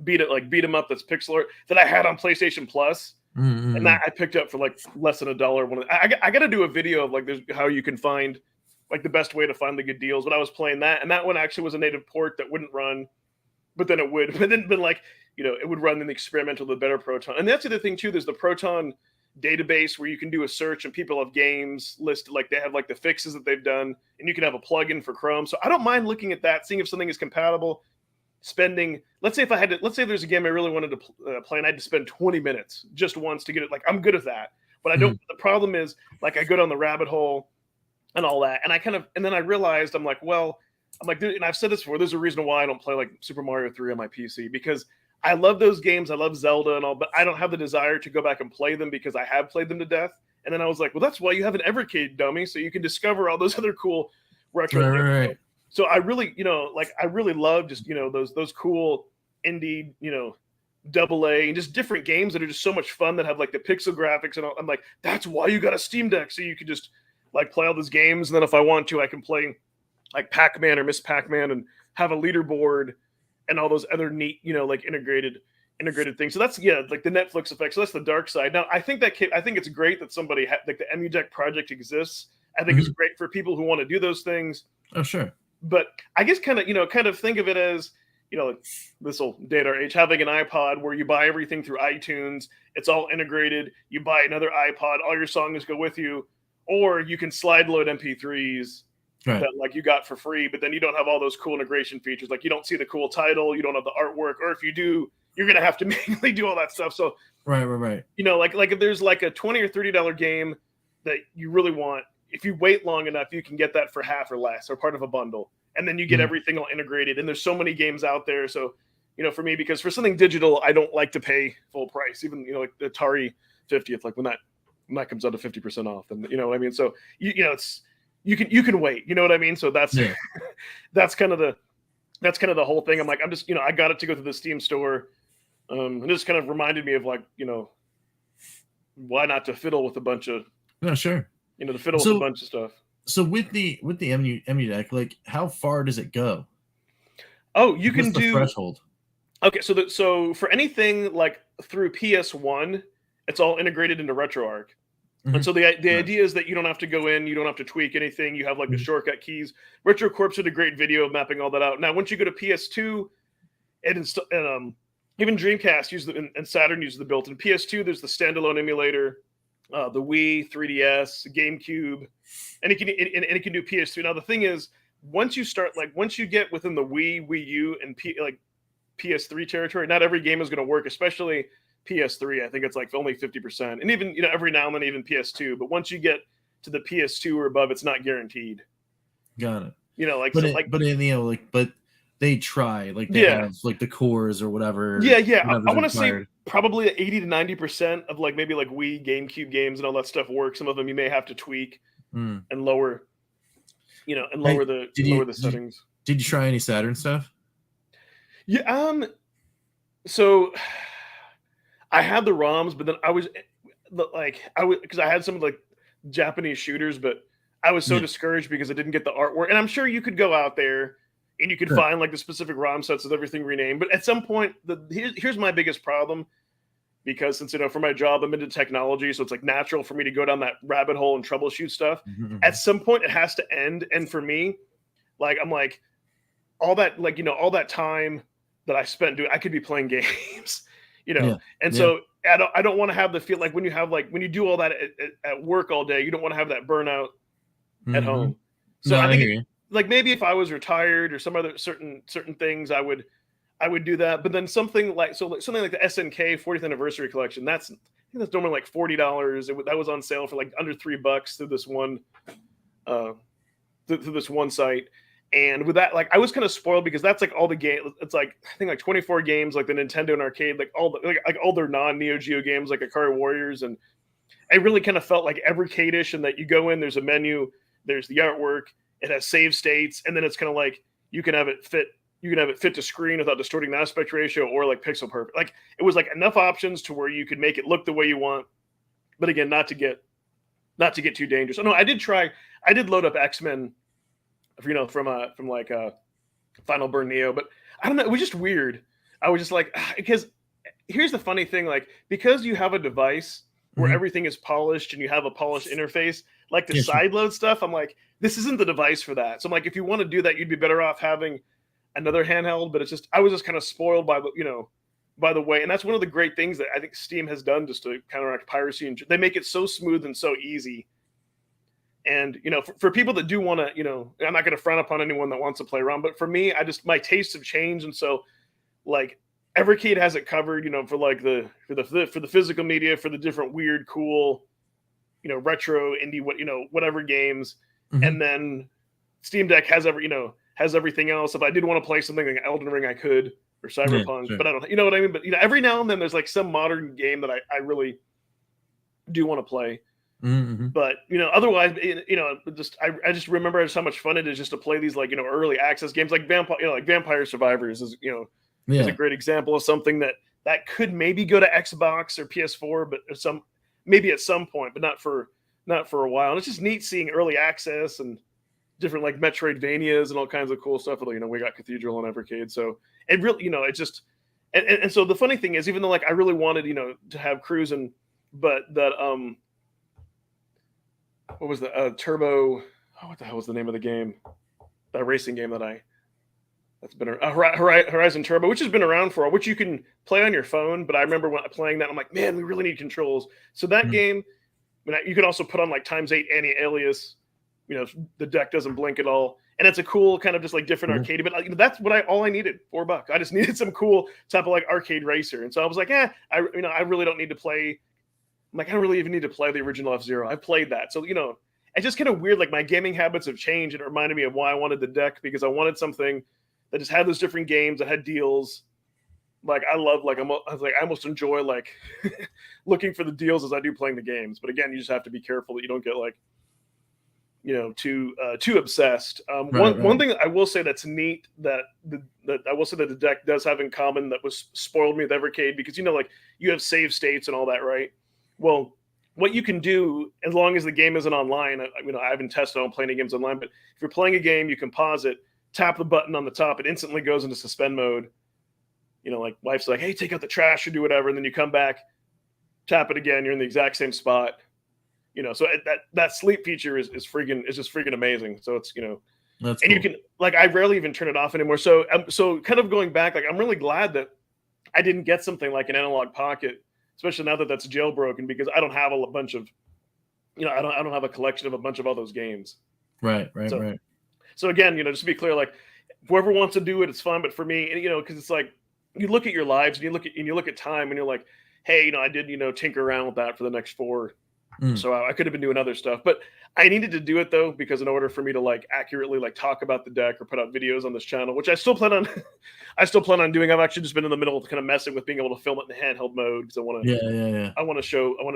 beat 'em up that's pixel art that I had on PlayStation Plus, and that I picked up for like less than $1. I got to do a video of like how you can find like the best way to find the good deals. But I was playing that, and that one actually was a native port that wouldn't run. But then it would. But then like, it would run in the experimental, the better Proton. And that's the other thing too. There's the Proton database where you can do a search and people have games listed. Like they have like the fixes that they've done, and you can have a plugin for Chrome. So I don't mind looking at that, seeing if something is compatible. Let's say there's a game I really wanted to play and I had to spend 20 minutes just once to get it. Like I'm good at that. But I don't. The problem is like I go down the rabbit hole and all that, and then I realized I'm like, and I've said this before, there's a reason why I don't play like Super Mario 3 on my PC, because I love those games. I love Zelda and all, but I don't have the desire to go back and play them because I have played them to death. And then I was like, well, that's why you have an Evercade, dummy, so you can discover all those other cool retro games. Right. So I really, I really love just, those cool indie, AA and just different games that are just so much fun that have like the pixel graphics and all. I'm like, that's why you got a Steam Deck, so you can just like play all those games. And then if I want to, I can play like Pac-Man or Miss Pac-Man and have a leaderboard and all those other neat, like integrated things. So that's like the Netflix effect. So that's the dark side. Now I think it's great that somebody like the EmuDeck project exists. I think it's great for people who want to do those things. Oh, sure. But I guess kind of think of it as, this will date our age, having an iPod where you buy everything through iTunes. It's all integrated. You buy another iPod, all your songs go with you, or you can slide load MP3s Right. that like you got for free, but then you don't have all those cool integration features. Like you don't see the cool title, you don't have the artwork, or if you do, you're gonna have to manually do all that stuff. So Right. like if there's like a $20 or $30 game that you really want, if you wait long enough, you can get that for half or less, or part of a bundle, and then you get everything all integrated. And there's so many games out there. So for me, because for something digital, I don't like to pay full price, even like the Atari 50th, like when that comes out at 50% off, and you know what I mean. So it's you can wait, you know what I mean. So that's that's kind of the whole thing. I'm like, I'm just I got it to go to the Steam store, and this kind of reminded me of like why not to fiddle with a bunch of sure to fiddle with a bunch of stuff. So with the Emu deck, like how far does it go? Oh, you What's can the do threshold. Okay, so for anything like through PS1, it's all integrated into RetroArch. And so the idea is that you don't have to go in, you don't have to tweak anything. You have like the shortcut keys. RetroCorps did a great video of mapping all that out. Now, once you go to PS2, and even Dreamcast uses and Saturn uses the built-in. PS2, there's the standalone emulator, the Wii, 3DS, GameCube, and it can do PS3. Now the thing is, once you get within the Wii U, and PS3 territory, not every game is going to work, especially PS3. I think it's like only 50%, and even every now and then even PS2. But once you get to the PS2 or above, it's not guaranteed. Got it. But they try, like they have like the cores or whatever. I want to say probably 80 to 90% of maybe Wii, GameCube games and all that stuff work. Some of them you may have to tweak and lower, lower the settings. Did you try any Saturn stuff? Yeah. So I had the ROMs, but then I was because I had some of the Japanese shooters, but I was so discouraged because I didn't get the artwork. And I'm sure you could go out there and you could find the specific ROM sets with everything renamed. But at some point, here's my biggest problem, because since for my job I'm into technology, so it's natural for me to go down that rabbit hole and troubleshoot stuff. At some point, it has to end. And for me, I'm like all that all that time that I spent doing, I could be playing games. So I don't want to have the feel when you do all that at work all day, you don't want to have that burnout at home. So I think maybe if I was retired or some other certain things, I would do that. But then something like the SNK 40th anniversary collection, I think that's normally $40. That was on sale for under $3 through this one site. And with that, I was kind of spoiled because that's all the game. It's I think 24 games, the Nintendo and arcade, all their non-Neo Geo games, Ikari Warriors, and I really kind of felt like evercade-ish, and that you go in, there's a menu, there's the artwork, it has save states, and then it's kind of you can have it fit to screen without distorting the aspect ratio, or pixel perfect. It was enough options to where you could make it look the way you want, but again, not to get too dangerous. Oh no, I did load up X-Men, from Final Burn Neo, but I don't know, it was just weird. I was just because here's the funny thing, because you have a device where everything is polished and you have a polished interface, the side load stuff, I'm this isn't the device for that. So I'm if you want to do that, you'd be better off having another handheld. But I was just kind of spoiled by the way, and that's one of the great things that I think Steam has done just to counteract piracy, and they make it so smooth and so easy. And, for people that do want to, I'm not going to frown upon anyone that wants to play around, but for me, my tastes have changed. And so Evercade has it covered, for the physical media, for the different weird, cool, retro indie, whatever games. And then Steam Deck has everything else. If I did want to play something like Elden Ring, I could, or Cyberpunk, but I don't, what I mean? But, every now and then there's some modern game that I really do want to play. But otherwise, I just remember just how much fun it is just to play these early access games like Vampire Survivors is is a great example of something that could maybe go to Xbox or PS4, but maybe at some point, but not for a while. And it's just neat seeing early access and different Metroidvanias and all kinds of cool stuff. We got Cathedral and Evercade, so it really it just and so the funny thing is, even though I really wanted to have Cruisin', but that what was the Turbo? Oh, what the hell was the name of the game? That racing game that's been Horizon Turbo, which has been around for a while, which you can play on your phone. But I remember when playing that, I'm like, man, we really need controls. So that game, you can also put on ×8 anti-alias the deck doesn't blink at all, and it's a cool kind of just like different arcade. But that's what all I needed. $4. I just needed some cool type of like arcade racer, and so I was like, I really don't need to play. I'm like, I don't really even need to play the original F-Zero. I played that, so it's just kind of weird. Like my gaming habits have changed, and it reminded me of why I wanted the deck, because I wanted something that just had those different games that had deals. Like I love, like I almost enjoy like looking for the deals as I do playing the games. But again, you just have to be careful that you don't get like too obsessed. One thing I will say that's neat that I will say that the deck does have in common that was spoiled me with Evercade, because like you have save states and all that, right? Well, what you can do, as long as the game isn't online, I haven't tested on playing games online, but if you're playing a game, you can pause it, tap the button on the top, it instantly goes into suspend mode. Like wife's like, hey, take out the trash or do whatever, and then you come back, tap it again, you're in the exact same spot. So that sleep feature is just freaking amazing. So it's That's and cool. you can, like, I rarely even turn it off anymore. So kind of going back, like I'm really glad that I didn't get something like an Analog Pocket, especially now that that's jailbroken, because I don't have a bunch of, I don't have a collection of a bunch of all those games. Right. So again, just to be clear, like whoever wants to do it, it's fun. But for me, because it's like you look at your lives and you look at time and you're like, hey, I did tinker around with that for the next 4. So I could have been doing other stuff, but I needed to do it though, because in order for me to like accurately like talk about the deck or put out videos on this channel, which I still plan on doing. I've actually just been in the middle of kind of messing with being able to film it in the handheld mode, because I want to I want to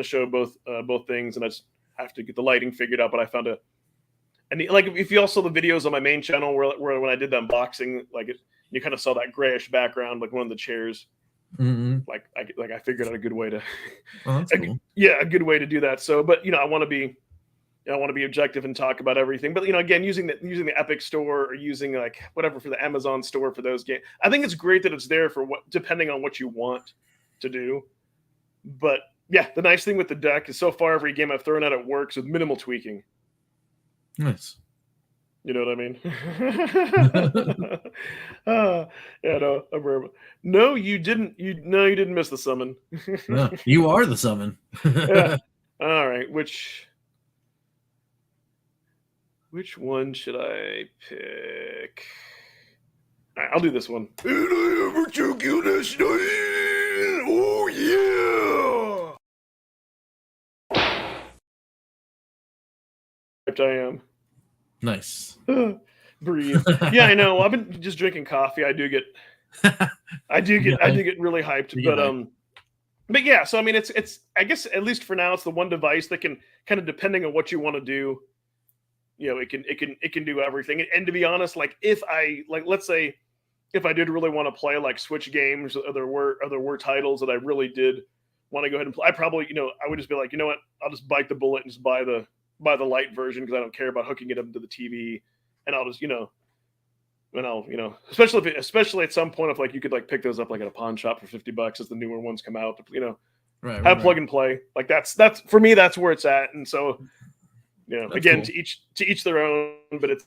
show both things, and I just have to get the lighting figured out. But I found like if you all saw the videos on my main channel where when I did the unboxing, like you kind of saw that grayish background, like one of the chairs. Like I figured out a good way to that's cool. a good way to do that. So, but I want to be objective and talk about everything. But again, using the Epic Store or using like whatever for the Amazon store for those games, I think it's great that it's there for depending on what you want to do. But yeah, the nice thing with the deck is so far every game I've thrown at it works with minimal tweaking. Nice. You know what I mean? No, you didn't. You didn't miss the summon. No, you are the summon. Yeah. All right. Which one should I pick? All right, I'll do this one. RetroKillDashNine. Oh yeah. I am. Nice. Breathe. Yeah, I know. I've been just drinking coffee. I do get really hyped, but yeah. So I mean, it's I guess at least for now, it's the one device that can kind of, depending on what you want to do, it can do everything. And to be honest, like let's say if I did really want to play like Switch games, there were titles that I really did want to go ahead and play, I probably I would just be like, what, I'll just bite the bullet and just buy the light version, because I don't care about hooking it up to the TV, and I'll just and I'll especially at some point, if like you could like pick those up like at a pawn shop for $50 as the newer ones come out, Right. Plug and play. Like that's for me, that's where it's at. And so again, cool. to each their own, but it's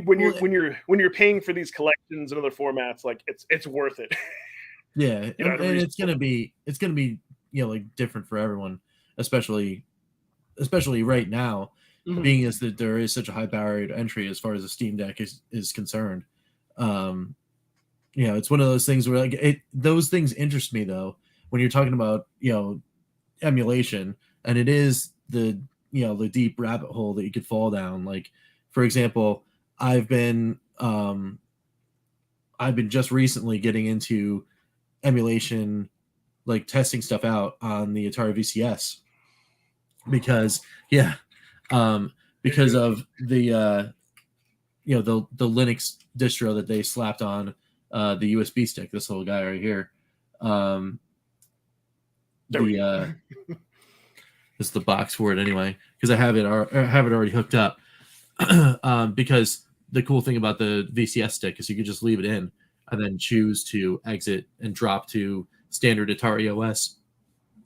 when you're paying for these collections and other formats, like it's worth it. Yeah, and it's gonna be like different for everyone, especially right now, being as that there is such a high barrier to entry as far as the Steam Deck is concerned. It's one of those things where like those things interest me though when you're talking about emulation, and it is the deep rabbit hole that you could fall down. Like for example, I've been just recently getting into emulation, like testing stuff out on the Atari VCS. Because of the the Linux distro that they slapped on the USB stick, this little guy right here, it's the box for it anyway, because I have it already hooked up. Because the cool thing about the VCS stick is you could just leave it in and then choose to exit and drop to standard Atari OS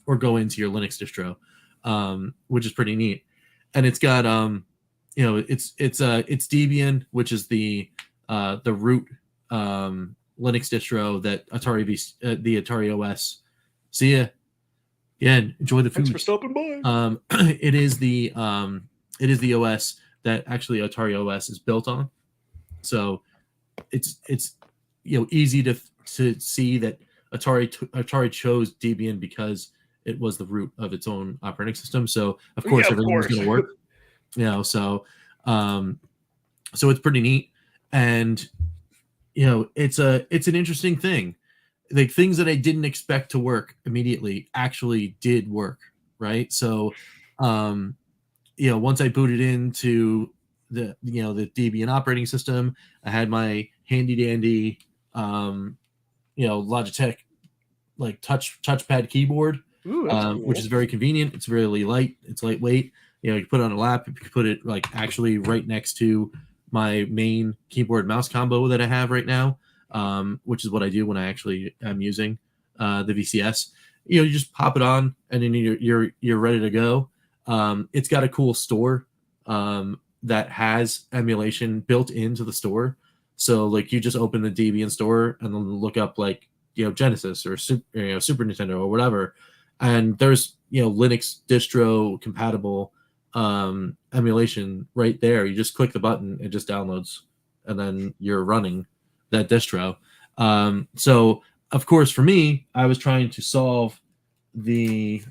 or go into your Linux distro. Which is pretty neat, and it's got it's Debian, which is the root Linux distro that the Atari OS. See ya. Yeah, enjoy the food. Thanks for stopping by. It is the OS that actually Atari OS is built on. So it's easy to see that Atari chose Debian because it was the root of its own operating system. So of course everything was going to work. So it's pretty neat, and it's an interesting thing. Like things that I didn't expect to work immediately actually did work, right? So once I booted into the Debian operating system, I had my handy dandy Logitech like touchpad keyboard. Ooh, that's cool. Which is very convenient. It's really light. It's lightweight. You can put it on a lap. You can put it like actually right next to my main keyboard mouse combo that I have right now, which is what I do when I actually am using the VCS. You just pop it on, and then you're ready to go. It's got a cool store that has emulation built into the store. So like you just open the Debian store and then look up like Genesis or Super Nintendo or whatever, and there's Linux distro compatible emulation right there. You just click the button, it just downloads, and then you're running that distro. So of course for me, I was trying to solve the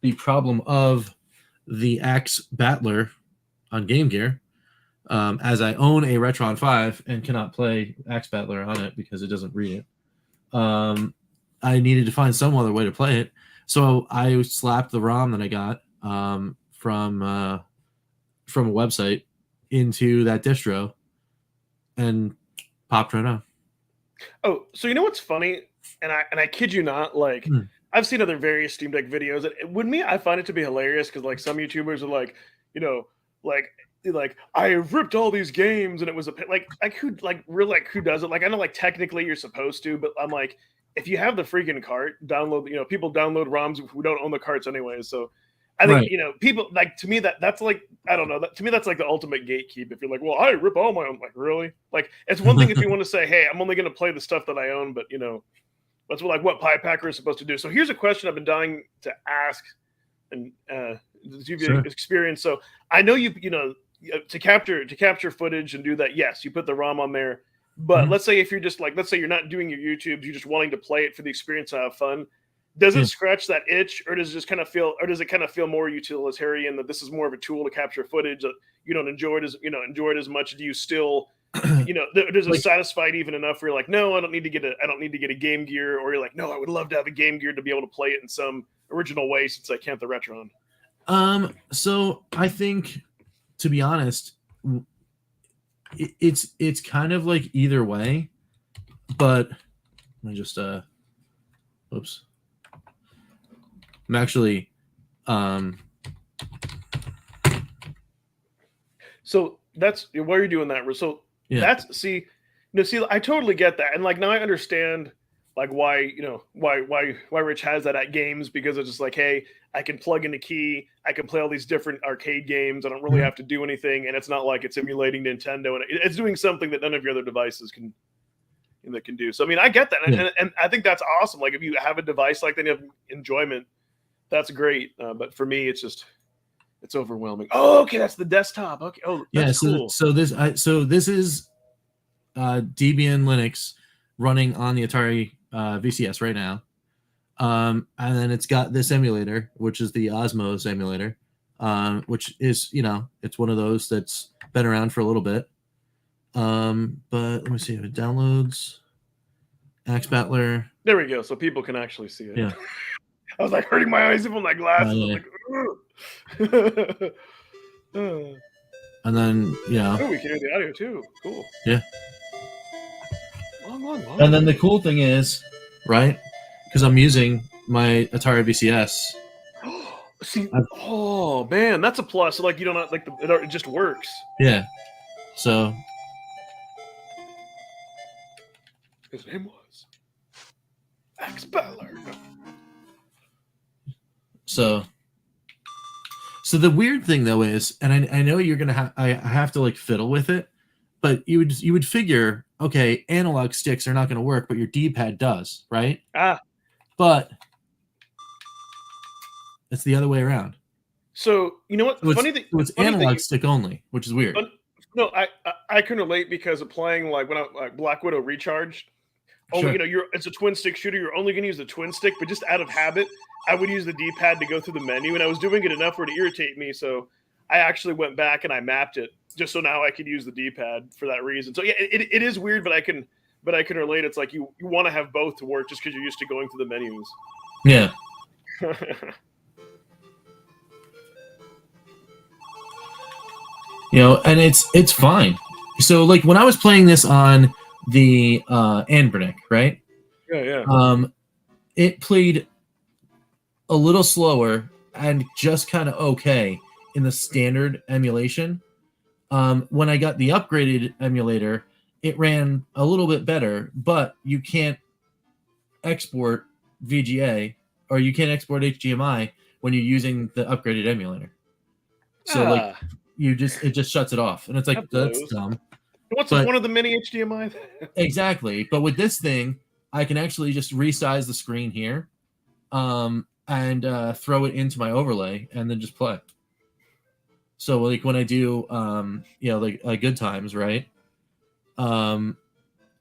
the problem of the Axe Battler on Game Gear, as I own a Retron 5 and cannot play Axe Battler on it because it doesn't read it. I needed to find some other way to play it, so I slapped the ROM that I got from a website into that distro and popped right on. Oh, so you know what's funny? And I kid you not, like I've seen other various Steam Deck videos, and with me, I find it to be hilarious because like some YouTubers are like, like I ripped all these games and it was who does it? Like I know like technically you're supposed to, but I'm like, if you have the freaking cart, download. People download ROMs who don't own the carts anyway. So I think people like, to me that's like, I don't know, to me that's like the ultimate gatekeep. If you're like, well, I rip all my own, like really? Like it's one thing if you want to say, hey, I'm only going to play the stuff that I own, but that's what Pipe Packer is supposed to do. So here's a question I've been dying to ask, and you've experienced. So I know to capture footage and do that. Yes, you put the ROM on there. But let's say if you're just like, let's say you're not doing your YouTubes, you're just wanting to play it for the experience and have fun. Does it scratch that itch, or does it kind of feel more utilitarian that this is more of a tool to capture footage that you don't enjoy it as much? Do you still does it satisfied even enough where you're like, no, I don't need to get a Game Gear, or you're like, no, I would love to have a Game Gear to be able to play it in some original way since I can't the Retron? So I think, to be honest, it's kind of like either way, but let me just oops. I'm actually so that's why you're doing that. So that's I totally get that, and like now I understand like why Rich has that at games, because it's just like, hey, I can plug in a key, I can play all these different arcade games, I don't really have to do anything, and it's not like it's emulating Nintendo, and it's doing something that none of your other devices can do. So I mean, I get that, and I think that's awesome. Like if you have a device like that, you have enjoyment, that's great. But for me, it's overwhelming. Oh, okay, that's the desktop. Okay, oh, that's cool. So this is Debian Linux running on the Atari VCS right now. And then it's got this emulator, which is the Osmos emulator, which is, it's one of those that's been around for a little bit. But let me see if it downloads. Axe Battler. There we go. So people can actually see it. Yeah. I was like hurting my eyes with my glasses. Like, and then, oh, we can hear the audio too. Cool. Yeah. Long. And then the cool thing is, right? Because I'm using my Atari VCS. See, oh man, that's a plus. So, like, you don't like it just works. Yeah. So his name was Axe Battler. So the weird thing though is, and I know you're gonna I have to like fiddle with it, but you would figure, okay, analog sticks are not gonna work, but your D-pad does, right? Ah. But it's the other way around. So you know what? So Funny thing. so it's Funny analog thing. stick only, which is weird. No, I can relate because of playing like when I like Black Widow Recharged. Only Sure. it's a twin stick shooter. You're only going to use the twin stick, but just out of habit, I would use the D-pad to go through the menu, and I was doing it enough for it to irritate me. So I actually went back and I mapped it just so now I could use the D-pad for that reason. So yeah, it is weird, but I can relate. It's like you want to have both to work just because you're used to going through the menus. Yeah. And it's fine. So like when I was playing this on the Anbernic, right? Yeah. It played a little slower and just kind of okay in the standard emulation. When I got the upgraded emulator, it ran a little bit better, but you can't export VGA or you can't export HDMI when you're using the upgraded emulator. So like it just shuts it off, and it's like that's dumb. What's the point of the mini HDMI? Exactly, but with this thing, I can actually just resize the screen here, and throw it into my overlay, and then just play. So like when I do, like good times, right? I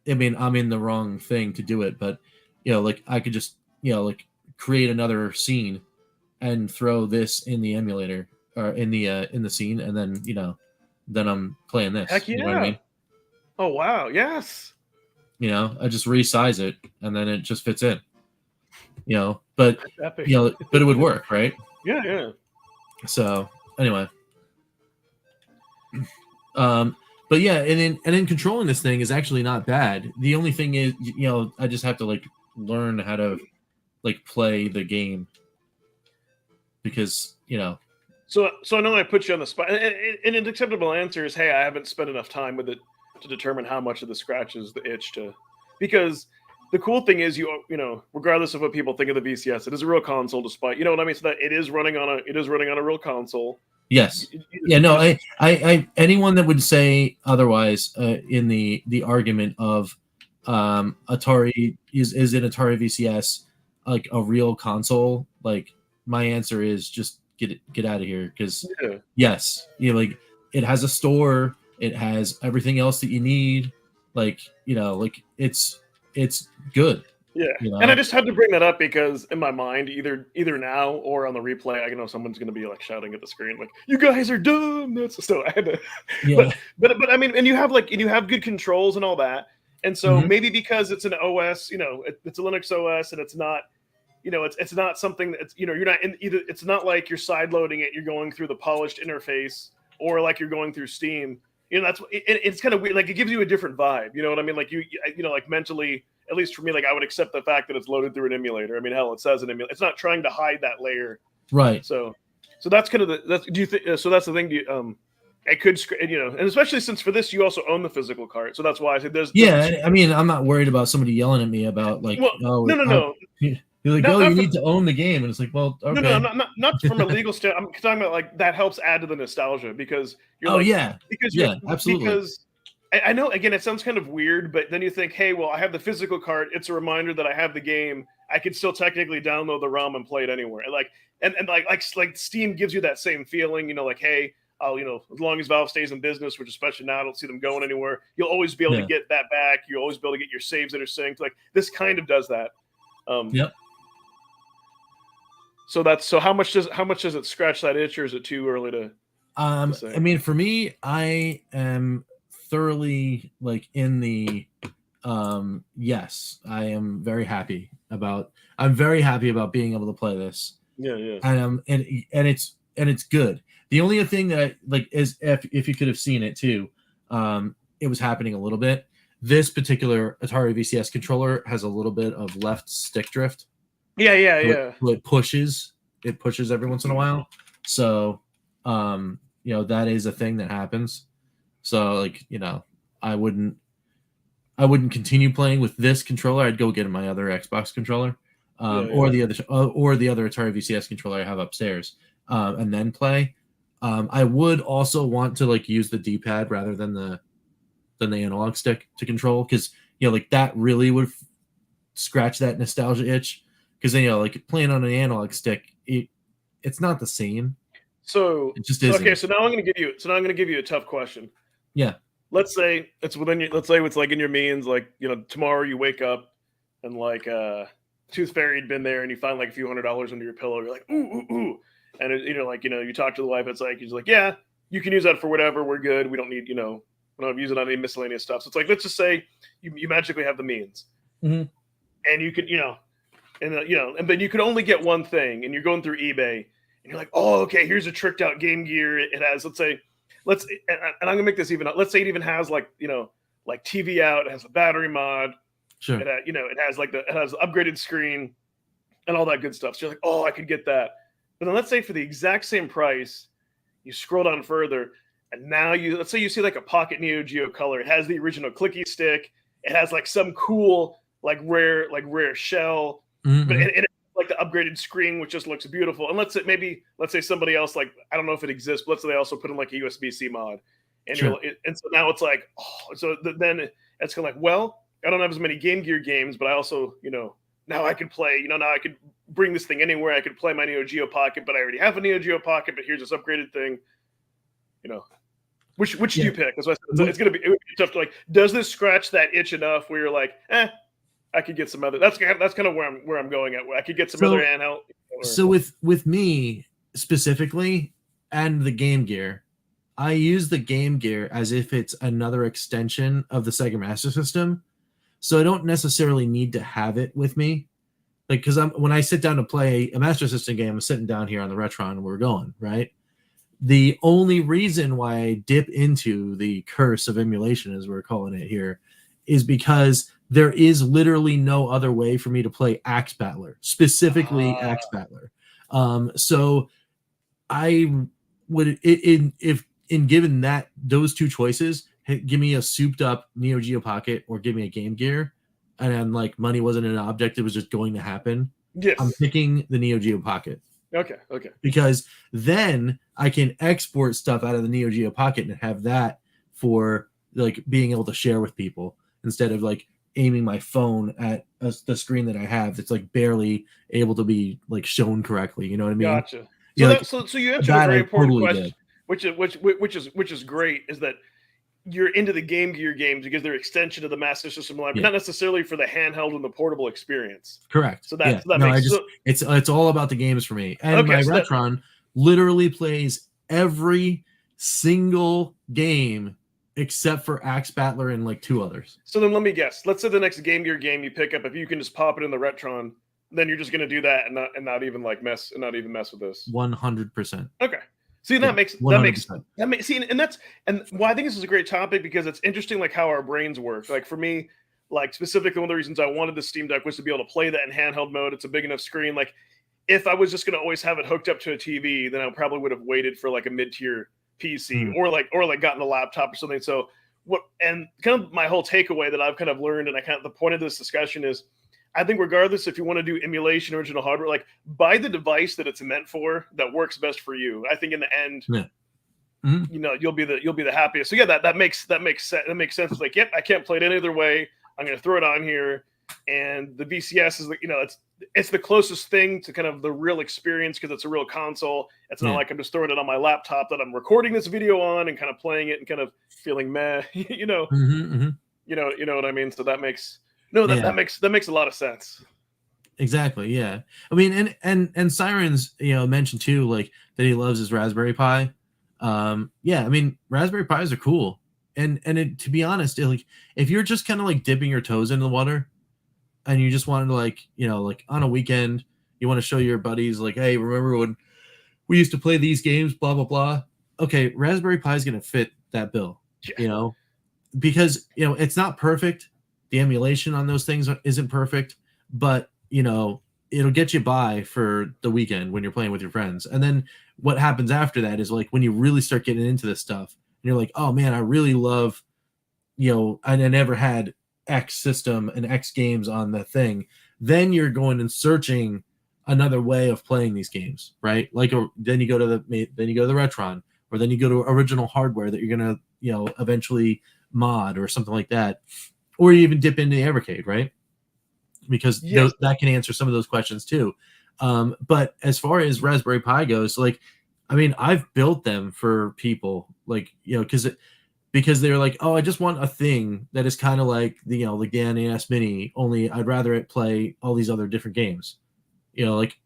mean, I'm in the wrong thing to do it, but like I could just like create another scene and throw this in the emulator or in the scene, and then then I'm playing this. Heck yeah! You know what I mean? Oh wow! Yes. I just resize it, and then it just fits in. But Epic. but it would work, right? Yeah. So anyway, but yeah, and then controlling this thing is actually not bad. The only thing is, I just have to like learn how to like play the game because So I know I put you on the spot, and an acceptable answer is, hey, I haven't spent enough time with it to determine how much of the scratches the itch to, because the cool thing is regardless of what people think of the VCS, it is a real console. Despite what I mean, so that it is running on a real console. Yes. Yeah. No. I anyone that would say otherwise in the argument of Atari is an Atari VCS like a real console, like my answer is just get out of here, because yes, like it has a store, it has everything else that you need, like like it's good. Yeah, and I just had to bring that up because in my mind, either now or on the replay, I know someone's going to be like shouting at the screen, like "You guys are dumb." So I had to, yeah. But I mean, and you have good controls and all that, and so maybe because it's an OS, it's a Linux OS, and it's not, it's not something that's you're not in either. It's not like you're side loading it, you're going through the polished interface, or like you're going through Steam. That's it's kind of weird. Like it gives you a different vibe. You know what I mean? Like like mentally. At least for me, like I would accept the fact that it's loaded through an emulator. I mean, hell, it says an emulator. It's not trying to hide that layer, right? So that's kind of that's. Do you think? So that's the thing. It could, and especially since for this you also own the physical cart, so that's why I said there's. Yeah, I mean, I'm not worried about somebody yelling at me about like, no. You're like, you need to own the game, and it's like, well, okay. No, not from a legal standpoint. I'm talking about like that helps add to the nostalgia because you're. Absolutely. Because I know, again, it sounds kind of weird, but then you think, hey, well, I have the physical card. It's a reminder that I have the game. I could still technically download the ROM and play it anywhere. And like Steam gives you that same feeling, like, hey, I'll, as long as Valve stays in business, which especially now I don't see them going anywhere, you'll always be able to get that back. You'll always be able to get your saves that are synced. Like this kind of does that. Yep. So how much does it scratch that itch, or is it too early to say? I mean, for me, I am thoroughly like in the yes, I'm very happy about being able to play this. Yeah. And it's good. The only thing that like is if you could have seen it too, it was happening a little bit. This particular Atari VCS controller has a little bit of left stick drift. Yeah. It pushes every once in a while. So that is a thing that happens. So like, I wouldn't continue playing with this controller. I'd go get my other Xbox controller, or the other Atari VCS controller I have upstairs, and then play. I would also want to like use the D-pad rather than the analog stick to control, because like that really would scratch that nostalgia itch. Because like playing on an analog stick, it's not the same. So It just so isn't. okay, so now I'm going to give you a tough question. Yeah. Let's say it's within let's say it's like in your means, like, tomorrow you wake up and like Tooth Fairy had been there and you find like a few $100s under your pillow. You're like, ooh, ooh, ooh. And you talk to the wife, she's like, yeah, you can use that for whatever. We're good. We don't need, we don't use it on any miscellaneous stuff. So it's like, let's just say you magically have the means, Mhm. and you could, and then you could only get one thing, and you're going through eBay, and you're like, oh, okay, here's a tricked out Game Gear. It has, and I'm gonna make this even. Let's say it even has like TV out. It has a battery mod. Sure. It has it has upgraded screen and all that good stuff. So you're like, oh, I could get that. But then let's say for the exact same price, you scroll down further, and now let's say you see like a Pocket Neo Geo Color. It has the original clicky stick. It has like some cool rare shell, Mhm. but it like the upgraded screen, which just looks beautiful. And let's say somebody else, like, I don't know if it exists, but let's say they also put in like a USB-C mod, and Sure. and so now it's like, then it's kind of like, well, I don't have as many Game Gear games, but I also, now I can play, now I could bring this thing anywhere. I could play my Neo Geo Pocket, but I already have a Neo Geo Pocket, but here's this upgraded thing, Which do you pick? That's why it would be tough to does this scratch that itch enough where you're like, I could get some other. That's kind of where I'm going at. I could get some other handheld. So with me specifically and the Game Gear, I use the Game Gear as if it's another extension of the Sega Master System. So I don't necessarily need to have it with me, because when I sit down to play a Master System game, I'm sitting down here on the Retron and we're going, right? The only reason why I dip into the curse of emulation, as we're calling it here, is because there is literally no other way for me to play Axe Battler, specifically Axe Battler. So I would, if given those two choices, give me a souped up Neo Geo Pocket or give me a Game Gear, and then money wasn't an object, it was just going to happen. Yes. I'm picking the Neo Geo Pocket. Okay. Because then I can export stuff out of the Neo Geo Pocket and have that for being able to share with people, instead of aiming my phone at the screen that I have that's barely able to be shown correctly. You know what I mean? Gotcha. So you answered a that very I important totally question, get. which is great. Is that you're into the Game Gear games because they're extension of the Master System library, Yeah. not necessarily for the handheld and the portable experience. Correct. So that makes it's all about the games for me. And my Retron literally plays every single game except for Axe Battler and two others. So then let me guess. Let's say the next Game Gear game you pick up, if you can just pop it in the Retron, then you're just going to do that and not even mess with this. 100%. Okay. See, that makes see, and why I think this is a great topic, because it's interesting how our brains work. For me, specifically one of the reasons I wanted the Steam Deck was to be able to play that in handheld mode. It's a big enough screen. If I was just going to always have it hooked up to a TV, then I probably would have waited for a mid-tier PC or gotten a laptop or something. So and kind of my whole takeaway that I've kind of learned, and the point of this discussion is, I think regardless if you want to do emulation, original hardware, buy the device that it's meant for, that works best for you. I think in the end, you'll be the happiest. So yeah, that makes sense. It's yep, I can't play it any other way. I'm going to throw it on here, and the VCS is it's the closest thing to kind of the real experience, because it's a real console. It's not like I'm just throwing it on my laptop that I'm recording this video on and kind of playing it and kind of feeling meh. You know what I mean. So that makes. No, that makes a lot of sense. Exactly. Yeah. I mean, and Sirens, mentioned too, that he loves his Raspberry Pi. Yeah. I mean, Raspberry Pis are cool, and to be honest, if you're just kind of dipping your toes in the water, and you just wanted to on a weekend, you want to show your buddies hey, remember when we used to play these games? Blah blah blah. Okay, Raspberry Pi is gonna fit that bill. Yeah. Because it's not perfect. The emulation on those things isn't perfect, but it'll get you by for the weekend when you're playing with your friends. And then what happens after that is when you really start getting into this stuff, and you're like, oh man, I really love, I never had X system and X games on the thing. Then you're going and searching another way of playing these games, right? Then you go to the Retron, or then you go to original hardware that you're gonna eventually mod or something like that. Or you even dip into the Evercade, right? Because that can answer some of those questions too. But as far as Raspberry Pi goes, I mean, I've built them for people, like, because they're like, oh, I just want a thing that is kind of like the like the NES Mini, only I'd rather it play all these other different games. Like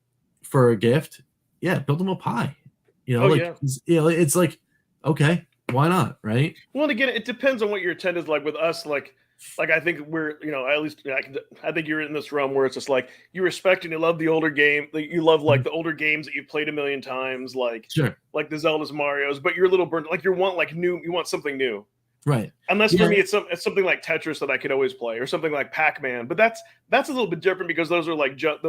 for a gift, yeah, build them a Pi. Oh, Like yeah. it's like, okay, why not, right? Well, and again, it depends on what your intent is. Like with us, like I think we're, at least I think you're in this realm where it's just like you respect and you love the older game, like you love like Mhm. the older games that you've played a million times, like Sure, the Zelda's, Mario's, but you're a little burnt. Like you want like new, you want something new. right. Unless for Yeah, me, it's something like Tetris that I could always play, or something like Pac-Man. But that's a little bit different because those are like jump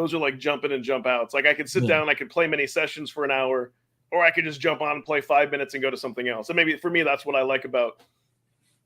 in and jump outs. Like I could sit yeah, down, I could play many sessions for an hour, or I could just jump on and play 5 minutes and go to something else. And maybe for me, that's what I like about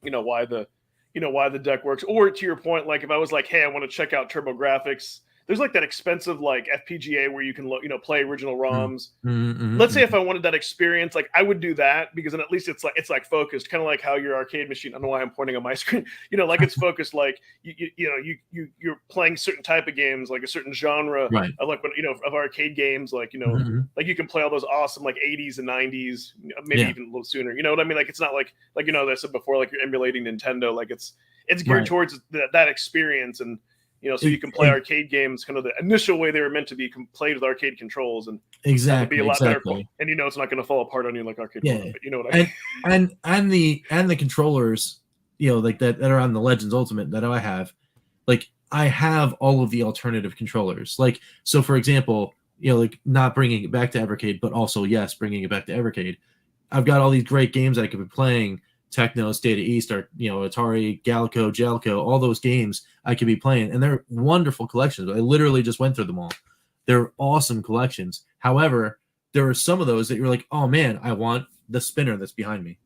why the deck works. Or to your point, like if I was like, hey, I want to check out TurboGrafx, there's like that expensive like FPGA where you can play original mm, ROMs. mm, Let's say if mm. I wanted that experience, like I would do that because then at least it's like focused, kind of like how your arcade machine. I don't know why I'm pointing on my screen. Like it's focused. Like you're playing certain type of games, like a certain genre Right. of like of arcade games, like Mhm. like you can play all those awesome like 80s and 90s, maybe Yeah, even a little sooner. You know what I mean? Like it's not like as I said before, like you're emulating Nintendo. Like it's geared right. towards that experience and. So you E- can play arcade games kind of the initial way they were meant to be played with arcade controls and have it be a exactly, lot better. exactly. And it's not going to fall apart on you like arcade Yeah, one, but you know what I mean? and the controllers, like that are on the Legends Ultimate that I have, like I have all of the alternative controllers. Like, so for example, like not bringing it back to Evercade, but also yes, bringing it back to Evercade. I've got all these great games I could be playing. Techno, State of East, or Atari, Galco, Jelco, all those games I could be playing, and they're wonderful collections. I literally just went through them all. They're awesome collections. However, there are some of those that you're like, oh man, I want the spinner that's behind me,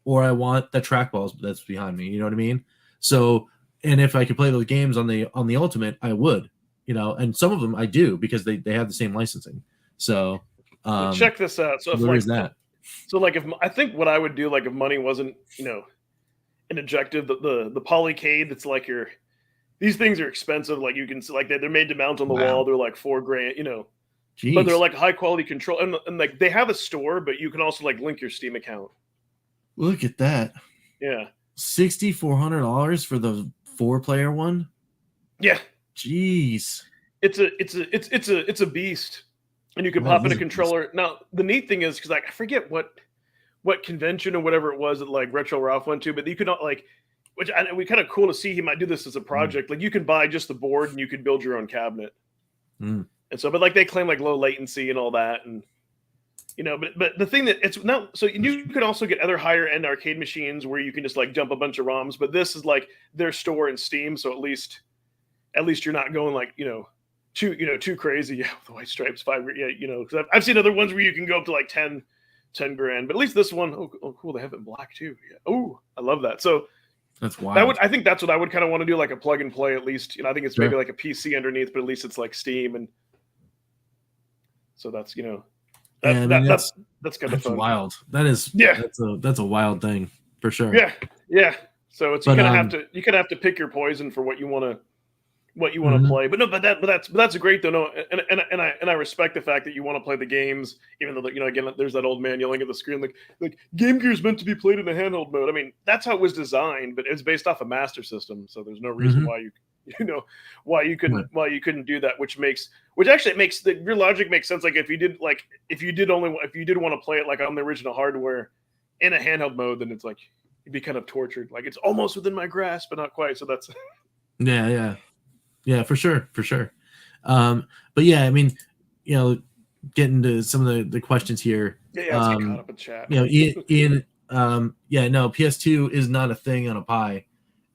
or I want the trackballs that's behind me. You know what I mean? So, and if I could play those games on the Ultimate, I would, and some of them I do because they have the same licensing. So, Well, check this out. So if there like is that. if I think what I would do, like if money wasn't an objective, the polycade that's like these things are expensive. Like you can see, like they're made to mount on the Wow. wall. They're like $4,000, Jeez. but they're like high quality control and like they have a store, but you can also like link your Steam account. Look at that. Yeah. $6,400 for the 4-player one. Yeah. Jeez. It's a beast. And you can That pop in is a a beast. controller. Now, the neat thing is because like I forget what convention or whatever it was that like Retro Ralph went to, but you could not like, we kind of cool to see he might do this as a project. Like you can buy just the board and you could build your own cabinet. Mm. And so, but like they claim like low latency and all that, and but the thing that it's not, so you can also get other higher end arcade machines where you can just like dump a bunch of ROMs, but this is like their store in Steam, so at least you're not going like too crazy. Yeah, with the white stripes, 5. Yeah, because I've seen other ones where you can go up to like 10 grand, but at least this one, oh cool, they have it in black too. Yeah. Oh, I love that. So That's wild. I think that's what I would kind of want to do, like a plug and play at least. I think it's Sure. maybe like a PC underneath, but at least it's like Steam, and so that's that's kind of fun. Wild. That is. Yeah. That's a wild thing for sure. Yeah. So it's But, you kind of have to pick your poison for what you want to Mhm. play. But no, that's a great though. No, and I respect the fact that you want to play the games, even though again there's that old man yelling at the screen like Game Gear's meant to be played in a handheld mode. I mean that's how it was designed, but it's based off a Master System, so there's no reason Mhm. why why you couldn't do that, which actually makes your logic makes sense. Like if you did want to play it like on the original hardware in a handheld mode, then it's like you'd be kind of tortured. Like it's almost within my grasp, but not quite. So that's Yeah, for sure. But yeah, I mean, getting to some of the questions here. yeah. Let's get caught up in chat. Ian, no, PS2 is not a thing on a Pi.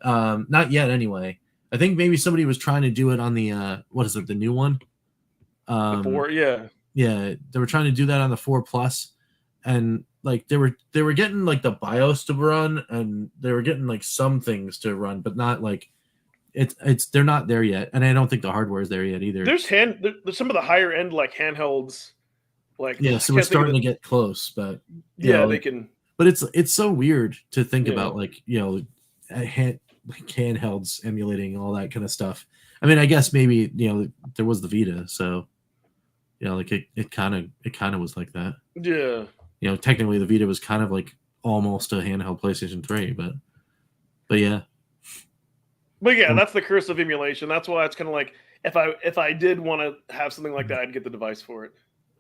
Not yet, anyway. I think maybe somebody was trying to do it on the what is it, the new one? The 4, yeah. Yeah, they were trying to do that on the 4 Plus, and like they were getting like the BIOS to run, and they were getting like some things to run, but not like they're not there yet, and I don't think the hardware is there yet either. There's some of the higher end like handhelds, like Yeah, so we're starting to get close, but they can. But it's so weird to think Yeah. about, like handhelds emulating all that kind of stuff. I mean, I guess maybe there was the Vita, so like it kind of was like that. Yeah. Technically the Vita was kind of like almost a handheld PlayStation 3, but yeah. But yeah, that's the curse of emulation. That's why it's kind of like if I did want to have something like that, I'd get the device for it.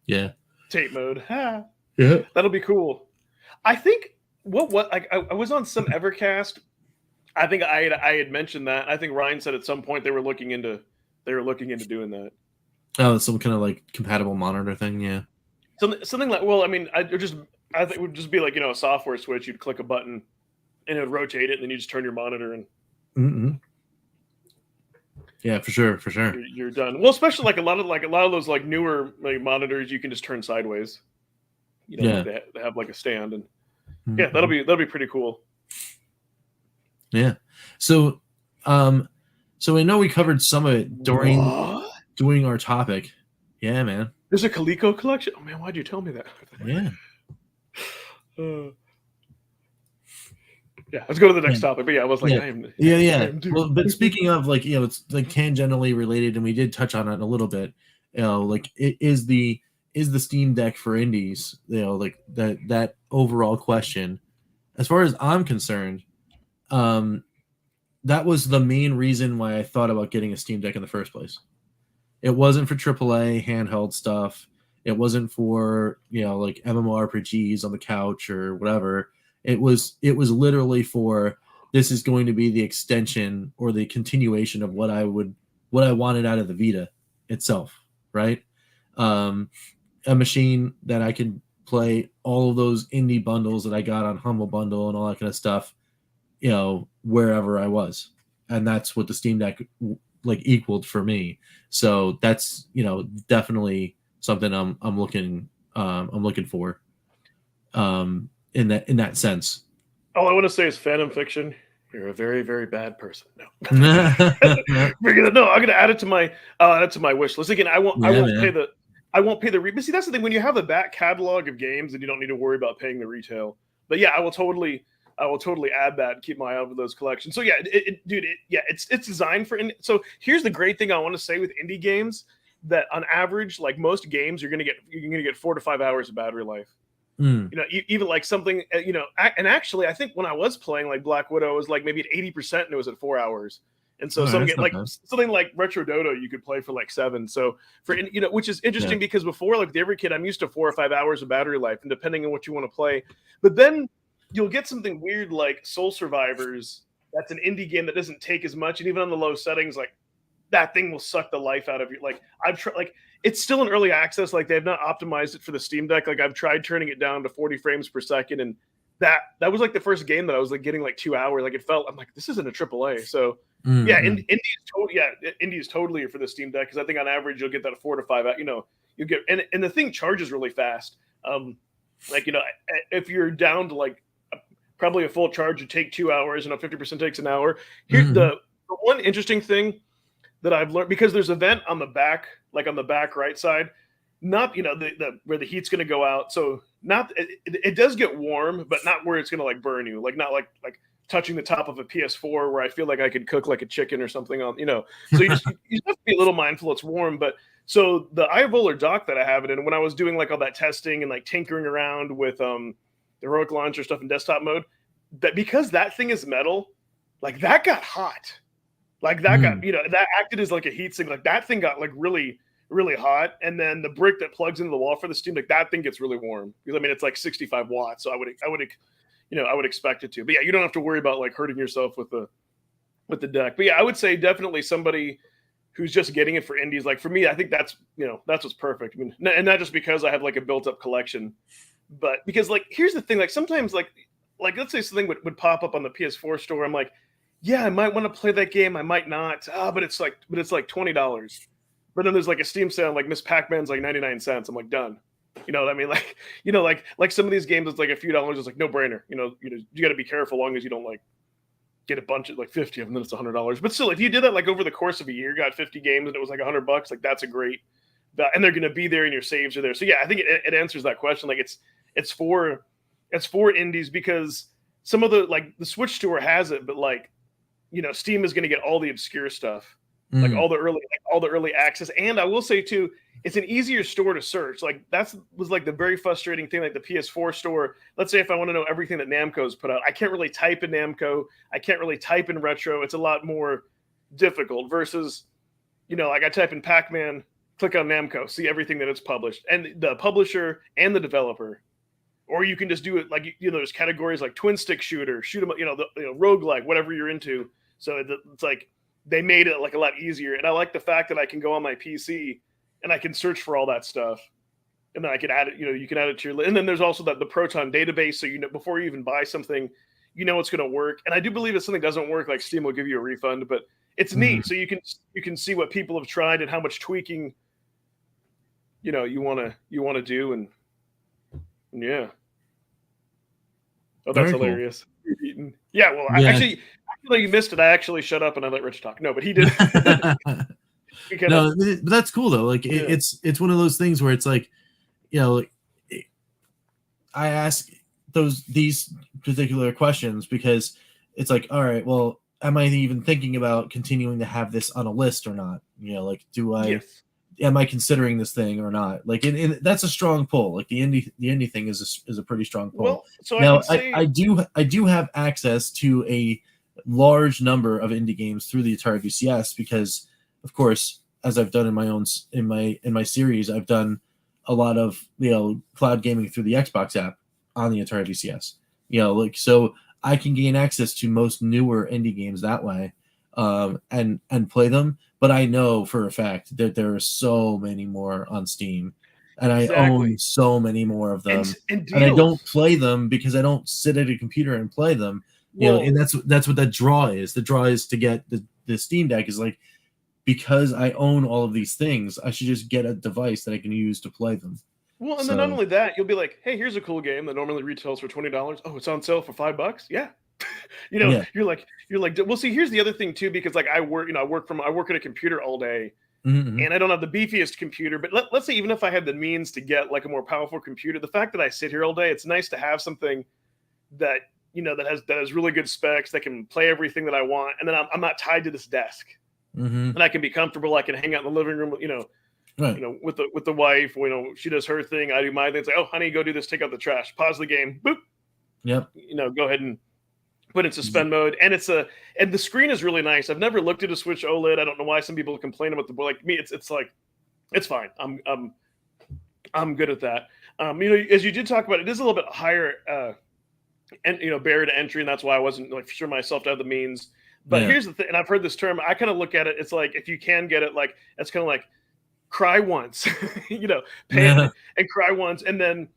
Yeah. Tape mode. Ha. Yeah. That'll be cool. I think what I was on some Evercast. I think I had mentioned that. I think Ryan said at some point they were looking into doing that. Oh, some kind of like compatible monitor thing, yeah. Something like, well, I mean, I think it would just be like, a software switch. You'd click a button and it would rotate it, and then you just turn your monitor and Mm-hmm. Yeah, for sure. you're done. Well, especially like a lot of those like newer like monitors, you can just turn sideways. Yeah. They have like a stand, and Mm-hmm. yeah, that'll be pretty cool. Yeah. So, so I know we covered some of it during our topic. Yeah, man. There's a Coleco collection. Oh man, why'd you tell me that? Yeah. Yeah, let's go to the next topic. But yeah, I was like, yeah. Well, but speaking of like, it's like tangentially related, and we did touch on it a little bit. Like it is the Steam Deck for indies. Like that overall question. As far as I'm concerned, that was the main reason why I thought about getting a Steam Deck in the first place. It wasn't for AAA handheld stuff. It wasn't for like MMORPGs on the couch or whatever. It was literally for, this is going to be the extension or the continuation of what I wanted out of the Vita itself, right? A machine that I could play all of those indie bundles that I got on Humble Bundle and all that kind of stuff, wherever I was. And that's what the Steam Deck like equaled for me. So that's, definitely something I'm looking for. In that sense. All I want to say is Phantom Fiction. You're a very, very bad person. No, no, I'm gonna add it to my wish list. Again, I won't pay the. But see, that's the thing. When you have a back catalog of games, and you don't need to worry about paying the retail. But yeah, I will totally add that and keep my eye out for those collections. So yeah, it's designed for. So here's the great thing I want to say with indie games, that on average, like most games, you're gonna get 4 to 5 hours of battery life. Even like something, and actually, I think when I was playing like Black Widow, it was like maybe at 80%, and it was at 4 hours. And so something like Retro Dodo, you could play for like 7. So which is interesting because before, like with every kid, I'm used to 4 or 5 hours of battery life, and depending on what you want to play. But then you'll get something weird like Soul Survivors. That's an indie game that doesn't take as much, and even on the low settings, like that thing will suck the life out of you. Like I've tried, like it's still in early access. Like they've not optimized it for the Steam Deck. Like I've tried turning it down to 40 frames per second, and that was like the first game that I was like getting like 2 hours. Like I'm like, this isn't a AAA. So indie is totally for the Steam Deck, because I think on average you'll get that 4 to 5. You get and the thing charges really fast. If you're down to like probably a full charge, would take 2 hours. 50% takes an hour. Here's the one interesting thing that I've learned, because there's a vent on the back, like on the back right side, not the where the heat's going to go out. So not it does get warm, but not where it's going to like burn you, like not like touching the top of a PS4 where I feel like I could cook like a chicken or something on. So you just have to be a little mindful it's warm. But so the iVolar dock that I have it in, when I was doing like all that testing and like tinkering around with the Heroic Launcher stuff in desktop mode, that because that thing is metal, like that got hot. Like that got, that acted as like a heat sink. Like that thing got like really, really hot. And then the brick that plugs into the wall for the Steam Deck, that thing gets really warm. Because I mean, it's like 65 watts. So I would expect it to. But yeah, you don't have to worry about like hurting yourself with the deck. But yeah, I would say definitely somebody who's just getting it for indies. Like for me, I think that's what's perfect. I mean, and not just because I have like a built up collection, but because like, here's the thing, like sometimes like let's say something would pop up on the PS4 store. I'm like, yeah, I might want to play that game. I might not. But it's like $20. But then there's like a Steam sale, like Miss Pac-Man's like 99 cents. I'm like, done. You know what I mean? Like some of these games, it's like a few dollars. It's like no brainer. You got to be careful, long as you don't like get a bunch of like 50 of them, then it's $100. But still, if you did that like over the course of a year, got 50 games and it was like $100, like that's a great. And they're going to be there, and your saves are there. So yeah, I think it answers that question. Like it's for indies, because some of the Switch store has it, but like. Steam is going to get all the obscure stuff, like all the early access. And I will say too, it's an easier store to search. Like was like the very frustrating thing. Like the PS4 store. Let's say if I want to know everything that Namco's put out, I can't really type in Namco. I can't really type in retro. It's a lot more difficult versus, like I type in Pac-Man, click on Namco, see everything that it's published, and the publisher and the developer. Or you can just do it like there's categories like twin stick shooter, shoot 'em, roguelike, whatever you're into. So it's like they made it like a lot easier. And I like the fact that I can go on my PC and I can search for all that stuff, and then I can add it. You can add it to your list. And then there's also the Proton database, so before you even buy something, it's going to work. And I do believe if something doesn't work, like Steam will give you a refund, but it's neat. So you can see what people have tried and how much tweaking you want to do, and yeah. Oh, that's hilarious. Cool. Yeah, well, yeah. Actually, you missed it. I actually shut up and I let Rich talk. No, but he did. No, but that's cool though. Like it's one of those things where it's like, I ask these particular questions because it's like, all right, well, am I even thinking about continuing to have this on a list or not? Like, am I considering this thing or not? Like, that's a strong pull. Like the indie thing is a pretty strong pull. Well, so now I do have access to a large number of indie games through the Atari VCS because, of course, as I've done in my series, I've done a lot of cloud gaming through the Xbox app on the Atari VCS. So I can gain access to most newer indie games that way, and play them. But I know for a fact that there are so many more on Steam, and I own so many more of them, and I don't play them because I don't sit at a computer and play them. And that's what that draw is. The draw is to get the Steam Deck is like, because I own all of these things, I should just get a device that I can use to play them. Well, and then not only that, you'll be like, hey, here's a cool game that normally retails for $20. Oh, it's on sale for $5. Yeah. You're like, well, see, here's the other thing too, because like I work at a computer all day, and I don't have the beefiest computer, but let's say even if I had the means to get like a more powerful computer, the fact that I sit here all day, it's nice to have something that that has really good specs that can play everything that I want, and then I'm not tied to this desk, and I can be comfortable. I can hang out in the living room, right. With the wife. She does her thing, I do my thing. It's like, oh, honey, go do this, take out the trash, pause the game, boop. Yep. Go ahead and put in suspend mode, and and the screen is really nice. I've never looked at a Switch OLED. I don't know why some people complain about like me. It's like, it's fine. I'm good at that. As you did talk about, it is a little bit higher, and barrier to entry, and that's why I wasn't like sure myself to have the means. But here's the thing, and I've heard this term. I kind of look at it. It's like if you can get it, like it's kind of like cry once, pay and cry once, and then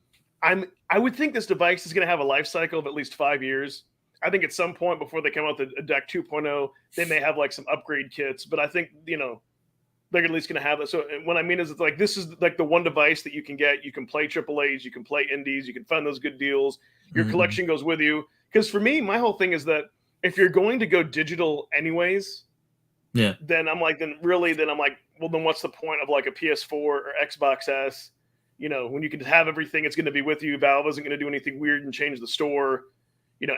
I would think this device is going to have a life cycle of at least 5 years. I think at some point before they come out with the Deck 2.0, they may have like some upgrade kits, but I think, they're at least going to have it. So what I mean is, it's like, this is like the one device that you can get. You can play AAAs, you can play indies, you can find those good deals. Your collection goes with you. Because for me, my whole thing is that if you're going to go digital anyways, then I'm like, well, then what's the point of like a PS4 or Xbox S? When you can have everything, it's going to be with you. Valve isn't going to do anything weird and change the store.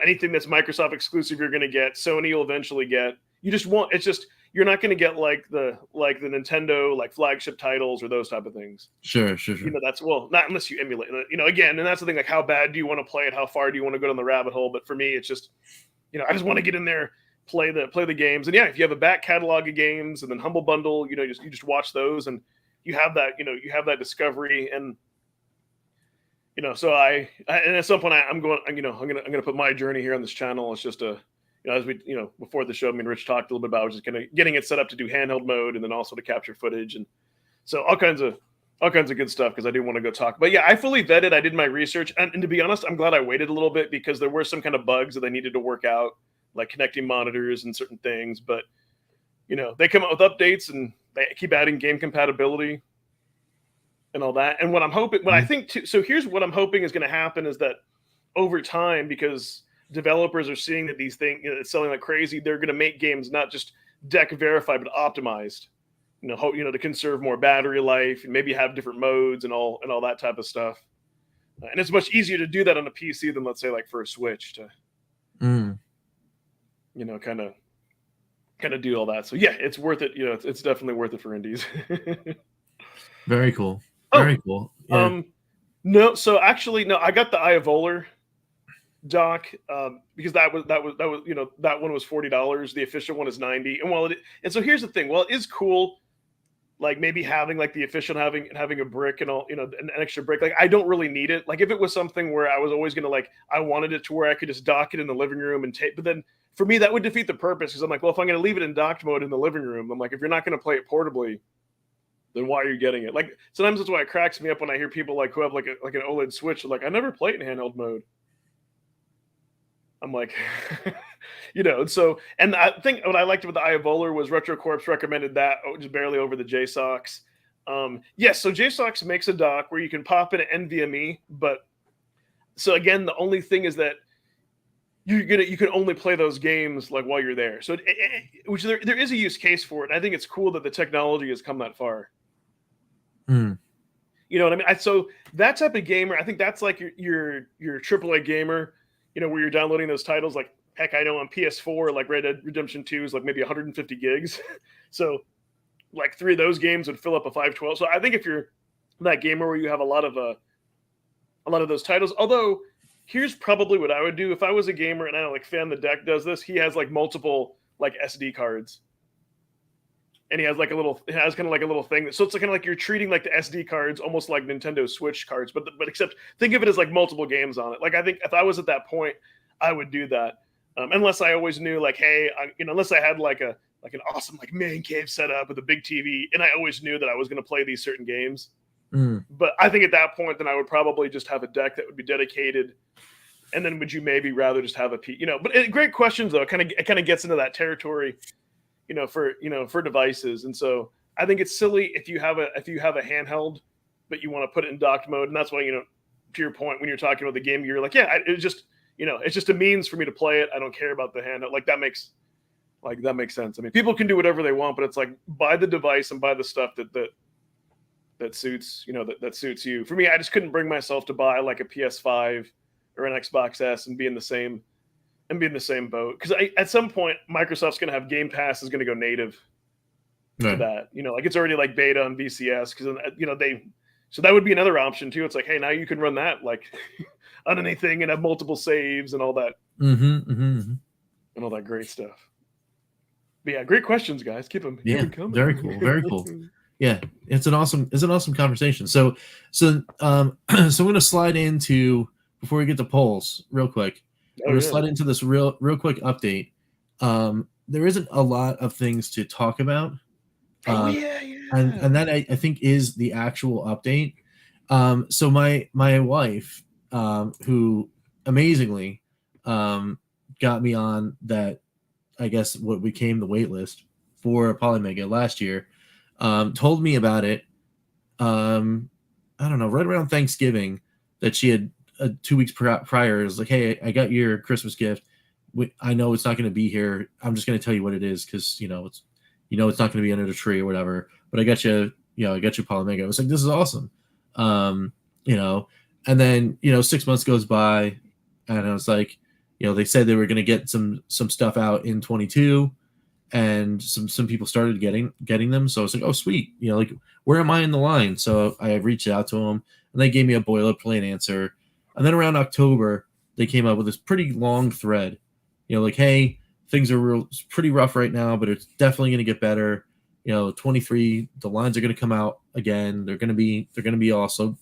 Anything that's Microsoft exclusive, you're going to get. Sony will eventually get. You're not going to get like the Nintendo like flagship titles or those type of things. Sure. That's not unless you emulate. Again, and that's the thing. Like, how bad do you want to play it? How far do you want to go down the rabbit hole? But for me, it's just, I just want to get in there, play the games, and if you have a back catalog of games and then Humble Bundle, you just watch those, and you have that discovery. And so and at some point I'm gonna put my journey here on this channel. It's just as we before the show, me and Rich talked a little bit about, I was just kind of getting it set up to do handheld mode and then also to capture footage, and so all kinds of good stuff, because I do want to go talk. But I fully vetted. I did my research, and to be honest, I'm glad I waited a little bit, because there were some kind of bugs that they needed to work out, like connecting monitors and certain things. But they come out with updates and they keep adding game compatibility and all that. And what I'm hoping, so here's what I'm hoping is going to happen, is that over time, because developers are seeing that these things, it's selling like crazy, they're going to make games not just deck verified, but optimized, to conserve more battery life and maybe have different modes and all that type of stuff. And it's much easier to do that on a PC than, let's say, like for a Switch to, kind of do all that. So it's worth it. It's definitely worth it for indies. Very cool. Oh, Very cool. Yeah. No, so actually, no, I got the Eye of Volar dock because that was that one was $40. The official one is 90. And so here's the thing. Well, it is cool, like maybe having like the official having a brick and all, an extra brick. Like I don't really need it. Like if it was something where I was always gonna like I wanted it to where I could just dock it in the living room and take, but then for me that would defeat the purpose because I'm like, well, if I'm gonna leave it in docked mode in the living room, I'm like, if you're not gonna play it portably, then why are you getting it? Like sometimes that's why it cracks me up when I hear people like who have like an OLED Switch, like I never play it in handheld mode. I'm like, and I think what I liked about the Eye of Volar was RetroCorps recommended that just barely over the JSOX. Yes, so JSOX makes a dock where you can pop in an NVMe, but so again, the only thing is that you can only play those games like while you're there. So which there is a use case for it. And I think it's cool that the technology has come that far. Mm. You know what I mean? So that type of gamer, I think that's like your AAA gamer. Where you're downloading those titles, like heck, I know on PS4, like Red Dead Redemption 2 is like maybe 150 gigs. So like 3 of those games would fill up a 512. So I think if you're that gamer where you have a lot of those titles, although here's probably what I would do if I was a gamer, and I know like Fan the Deck does this. He has like multiple like SD cards. And he has like a little thing. So it's kind of like you're treating like the SD cards almost like Nintendo Switch cards, but except think of it as like multiple games on it. Like I think if I was at that point, I would do that. Unless I always knew like, hey, unless I had like an awesome like man cave setup with a big TV, and I always knew that I was going to play these certain games. But I think at that point, then I would probably just have a deck that would be dedicated. And then would you maybe rather just have but great questions though. It kind of gets into that territory. For devices. And so I think it's silly if you have a handheld, but you want to put it in docked mode. And that's why, to your point, when you're talking about the game, you're like, yeah, it's just a means for me to play it. I don't care about the handheld. Like that makes sense. I mean, people can do whatever they want, but it's like buy the device and buy the stuff that suits, that suits you. For me, I just couldn't bring myself to buy like a PS5 or an Xbox S and be in the same boat, because at some point Microsoft's going to have Game Pass is going to go native to that. Like it's already like beta on VCS because so that would be another option too. It's like, hey, now you can run that like on anything and have multiple saves and all that, and all that great stuff. But yeah, great questions, guys. Keep them coming. Very cool. Very cool. Yeah, it's an awesome conversation. So I'm going to slide into, before we get to polls real quick. We're going to slide into this real quick update. There isn't a lot of things to talk about. And that I think is the actual update. So my wife, who amazingly got me on that, I guess what became the wait list for Polymega last year, told me about it. I don't know, right around Thanksgiving, that she had 2 weeks prior is like, hey, I got your Christmas gift. I know it's not going to be here. I'm just going to tell you what it is because it's not going to be under the tree or whatever. But I got you, I got you Polymega. I was like, this is awesome, and then 6 months goes by, and I was like, they said they were going to get some stuff out in 22, and some people started getting them. So I was like, oh sweet, like where am I in the line? So I reached out to them, and they gave me a boilerplate answer. And then around October, they came up with this pretty long thread, like, hey, things are pretty rough right now, but it's definitely going to get better. 23, the lines are going to come out again. They're going to be awesome.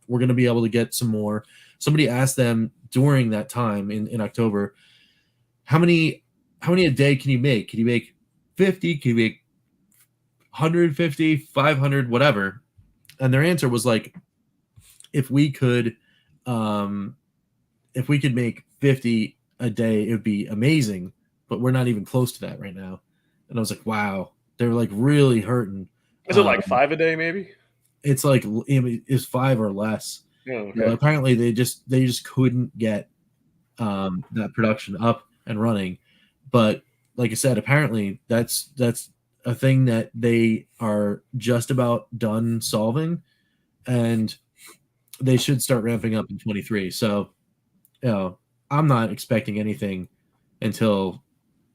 We're going to be able to get some more. Somebody asked them during that time in October, how many a day can you make? Can you make 50? Can you make 150, 500, whatever? And their answer was like, if we could make 50 a day, it would be amazing, but we're not even close to that right now. And I was like, wow, they're like really hurting. Is it like 5 a day, maybe? It's like it's 5 or less. Yeah, okay. Apparently they just couldn't get that production up and running. But like I said, apparently that's a thing that they are just about done solving, and they should start ramping up in 23. So, I'm not expecting anything until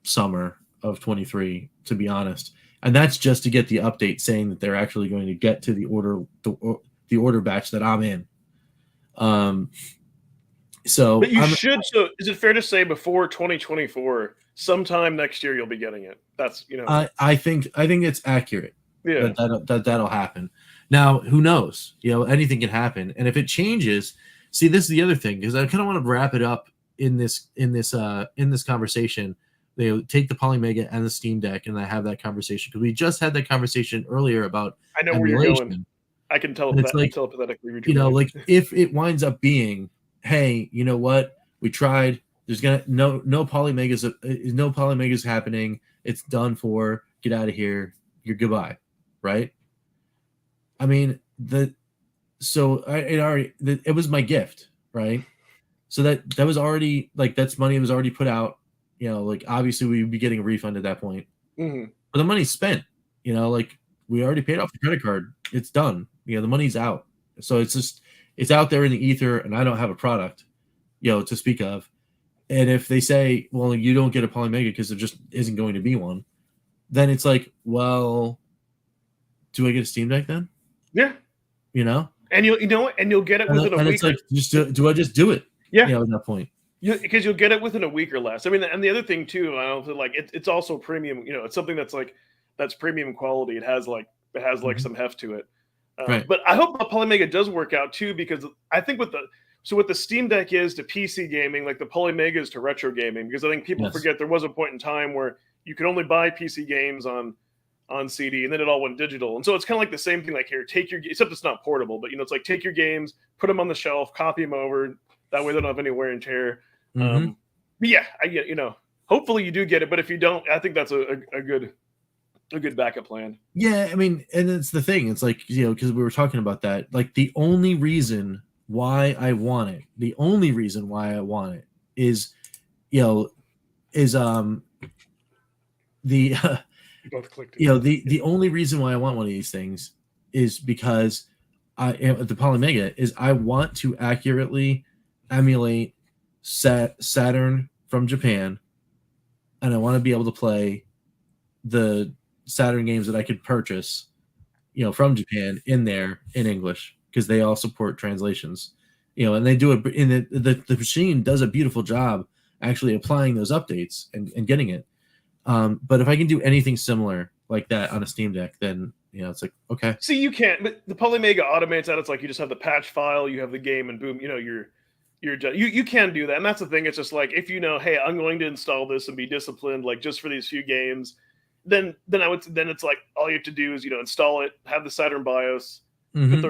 summer of 23, to be honest. and that's just to get the update saying that they're actually going to get to the order batch that I'm in. So But you should. So is it fair to say before 2024, sometime next year, you'll be getting it? That's I think it's accurate. Yeah. That'll happen. Now, who knows? Anything can happen, and if it changes, see, this is the other thing, because I kind of want to wrap it up in this conversation. They take the Polymega and the Steam Deck, and I have that conversation because we just had that conversation earlier about I know emulation. where you're going. I can tell it's like, telepathetically read your mind. like if it winds up being, hey, you know what? We tried. There's no Polymegas happening. It's done for. Get out of here. You're goodbye. Right? I mean, it was my gift, right? So that was already, like, that's money was already put out. Like, obviously we'd be getting a refund at that point. Mm-hmm. But the money's spent. Like, we already paid off the credit card. It's done. The money's out. So it's out there in the ether, and I don't have a product, to speak of. And if they say, well, you don't get a Polymega because there just isn't going to be one, then it's like, well, do I get a Steam Deck then? Yeah. And you'll get it within a week. And it's like, do I just do it? Yeah. At that point. Because you'll get it within a week or less. I mean, and the other thing too, I don't feel like it's also premium. It's something that's premium quality. It has some heft to it. Right. But I hope the Polymega does work out too, because I think what the Steam Deck is to PC gaming, like the Polymega is to retro gaming, because I think people forget there was a point in time where you could only buy PC games on CD, and then it all went digital. And so it's kind of like the same thing, like, here, except it's not portable, but it's like, take your games, put them on the shelf, copy them over. That way they don't have any wear and tear. Mm-hmm. But yeah, I get, hopefully you do get it, but if you don't, I think that's a good backup plan. Yeah, I mean, and it's the thing. It's like, because we were talking about that. Like, the only reason why I want it is, the both clicked. The only reason why I want one of these things is because the Polymega is I want to accurately emulate Saturn from Japan, and I want to be able to play the Saturn games that I could purchase, from Japan in English, because they all support translations, and they do it. And the machine does a beautiful job actually applying those updates and getting it. But if I can do anything similar like that on a Steam Deck, then it's like, okay. See, you can't. But the Polymega automates that. It's like you just have the patch file, you have the game, and boom, you can do that. And that's the thing. It's just like, if hey, I'm going to install this and be disciplined, like, just for these few games, then it's like, all you have to do is install it, have the Saturn BIOS, put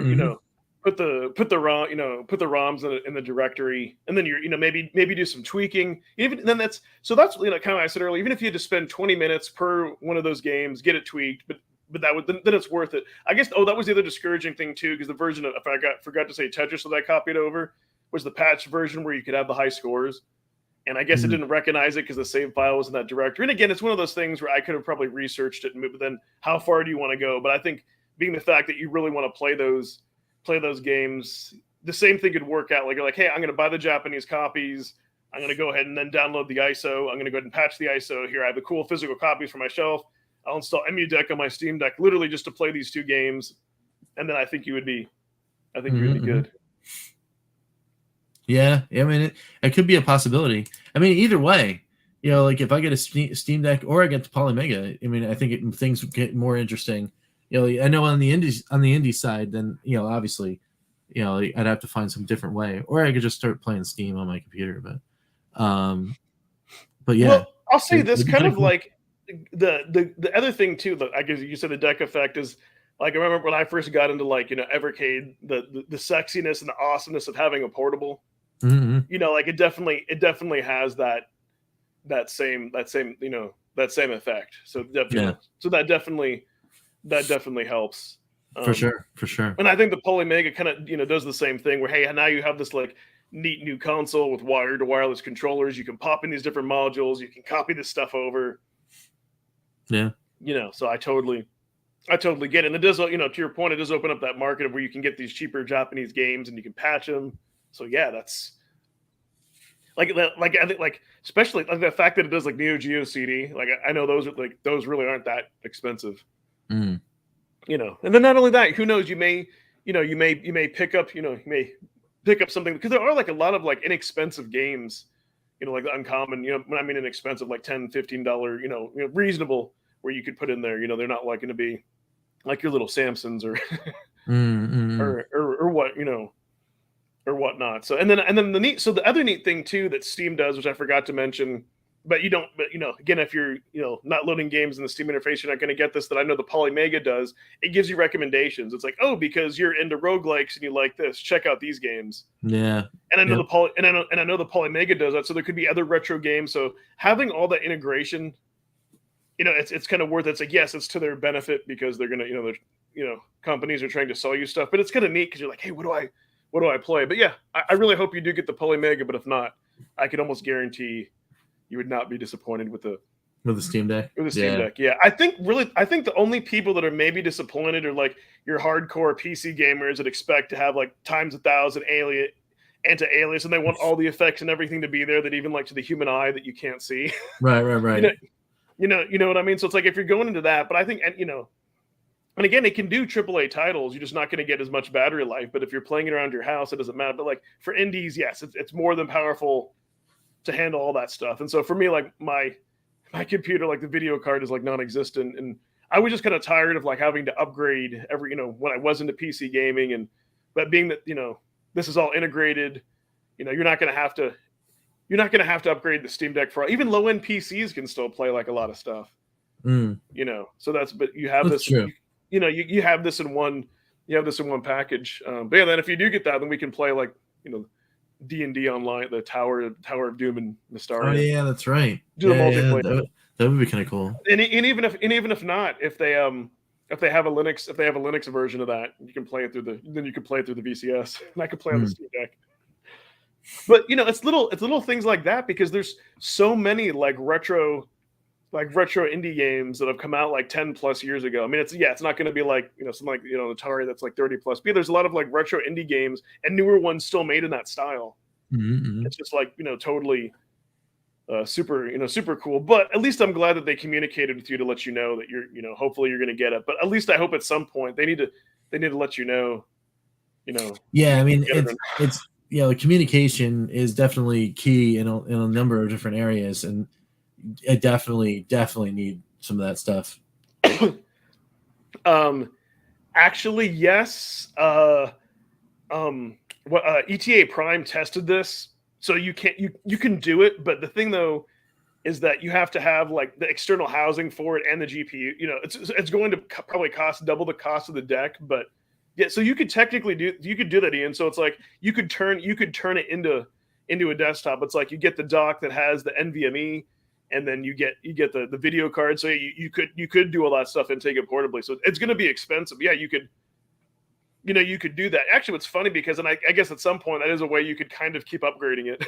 the ROMs in the directory, and then you're maybe do some tweaking. Even then, that's kind of what I said earlier. Even if you had to spend 20 minutes per one of those games, get it tweaked, but then it's worth it. I guess. Oh, that was the other discouraging thing too, because the version of, if I forgot to say, Tetris that I copied over was the patch version where you could have the high scores. And I guess it didn't recognize it because the save file was in that directory. And again, it's one of those things where I could have probably researched it, but then how far do you want to go? But I think being the fact that you really want to play those games, the same thing could work out. Like, you're like, hey, I'm going to buy the Japanese copies. I'm going to go ahead and then download the ISO. I'm going to go ahead and patch the ISO. Here, I have the cool physical copies for my shelf. I'll install EmuDeck on my Steam Deck, literally just to play these two games. And then I think you would be good. Yeah, I mean, it could be a possibility. I mean, either way, like, if I get a Steam Deck or I get the Polymega, I mean, I think things get more interesting. I know on the indie side, then obviously, I'd have to find some different way, or I could just start playing Steam on my computer. But yeah. Well, I'll say this kind of cool. Like the other thing too. I guess you said the deck effect is. Like, I remember when I first got into, like, Evercade, the sexiness and the awesomeness of having a portable. Mm-hmm. Like, it definitely has that same effect. So definitely, so that definitely helps. For sure. And I think the Polymega kind of does the same thing where, hey, now you have this like neat new console with wired to wireless controllers. You can pop in these different modules. You can copy this stuff over. Yeah. So I totally get it. And it does, to your point, it does open up that market of where you can get these cheaper Japanese games and you can patch them. So yeah, like I think like especially like the fact that it does like Neo Geo CD. Like I know those are like those really aren't that expensive. Mm. You know, and then not only that, who knows? You may pick up something because there are like a lot of like inexpensive games, like the uncommon, when I mean inexpensive, like $10-15, reasonable, where you could put in there, they're not like going to be like your little Samsons or or what, or whatnot. So and then the other neat thing too that Steam does, which I forgot to mention, but again, if you're not loading games in the Steam interface, you're not going to get this. That I know the Polymega does. It gives you recommendations. It's like, oh, because you're into roguelikes and you like this, check out these games. Yeah. And I know I know the Polymega does that. So there could be other retro games. So having all that integration, it's kind of worth it. It's like, yes, it's to their benefit because they're gonna, companies are trying to sell you stuff, but it's kind of neat because you're like, hey, what do I play? But yeah, I really hope you do get the Polymega. But if not, I could almost guarantee you would not be disappointed with the Steam Deck. With the Steam Deck, yeah. I think the only people that are maybe disappointed are like your hardcore PC gamers that expect to have like times 1,000 anti-alias, and they want all the effects and everything to be there that even like to the human eye that you can't see. Right. You know what I mean? So it's like if you're going into that, but I think, and again, it can do AAA titles. You're just not going to get as much battery life. But if you're playing it around your house, it doesn't matter. But like for indies, yes, it's more than powerful to handle all that stuff. And so for me, like my computer, like the video card is like non-existent, and I was just kind of tired of like having to upgrade every, when I was into PC gaming, but being that this is all integrated, you're not going to have to upgrade the Steam Deck for even low-end PCs can still play like a lot of stuff. So but you have that's this, true. You have this in one package. But yeah, then if you do get that, then we can play like D&D online, the Tower of Doom and Mystaria. Oh yeah, that's right. Do the multiplayer. That would be kind of cool. And even if not, if they have a Linux version of that, you can play it through the VCS, and I could play on the Steam Deck. But it's little things like that, because there's so many like retro indie games that have come out like 10 plus years ago. I mean, it's not going to be like, something like, Atari that's like 30 plus. But there's a lot of like retro indie games and newer ones still made in that style. Mm-hmm. It's just like, totally super cool. But at least I'm glad that they communicated with you to let you know that you're, hopefully you're going to get it. But at least I hope at some point they need to let you know, Yeah, I mean, it's the communication is definitely key in a number of different areas, and I definitely need some of that stuff. Actually, yes. ETA Prime tested this, so you can do it. But the thing though is that you have to have like the external housing for it and the GPU. It's going to probably cost double the cost of the deck, but yeah. So you could technically do that, Ian. So it's like you could turn it into a desktop. It's like you get the dock that has the NVMe. And then you get the video card, so you could do all that stuff and take it portably. So it's going to be expensive. Yeah, you could do that. Actually, it's funny because, and I guess at some point that is a way you could kind of keep upgrading it.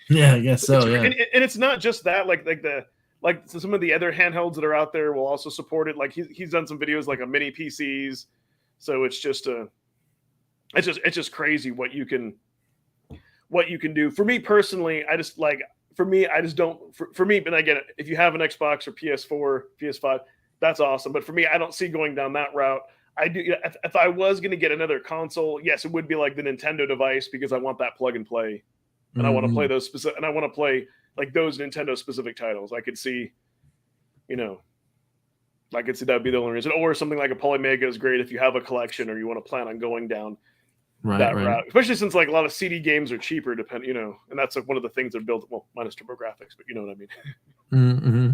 Yeah, I guess so. Yeah, and it's not just that. Like some of the other handhelds that are out there will also support it. Like he's done some videos like on mini PCs. So it's just crazy what you can do. For me personally, I just don't. For me, and I get it. If you have an Xbox or PS4, PS5, that's awesome. But for me, I don't see going down that route. I do. If I was going to get another console, yes, it would be like the Nintendo device, because I want that plug and play, and I want to play those specific. And I want to play like those Nintendo specific titles. I could see, that would be the only reason. Or something like a Polymega is great if you have a collection or you want to plan on going down that route, especially since like a lot of CD games are cheaper, and that's like one of the things they're built, well, minus TurboGrafx, but you know what I mean. Mm-hmm.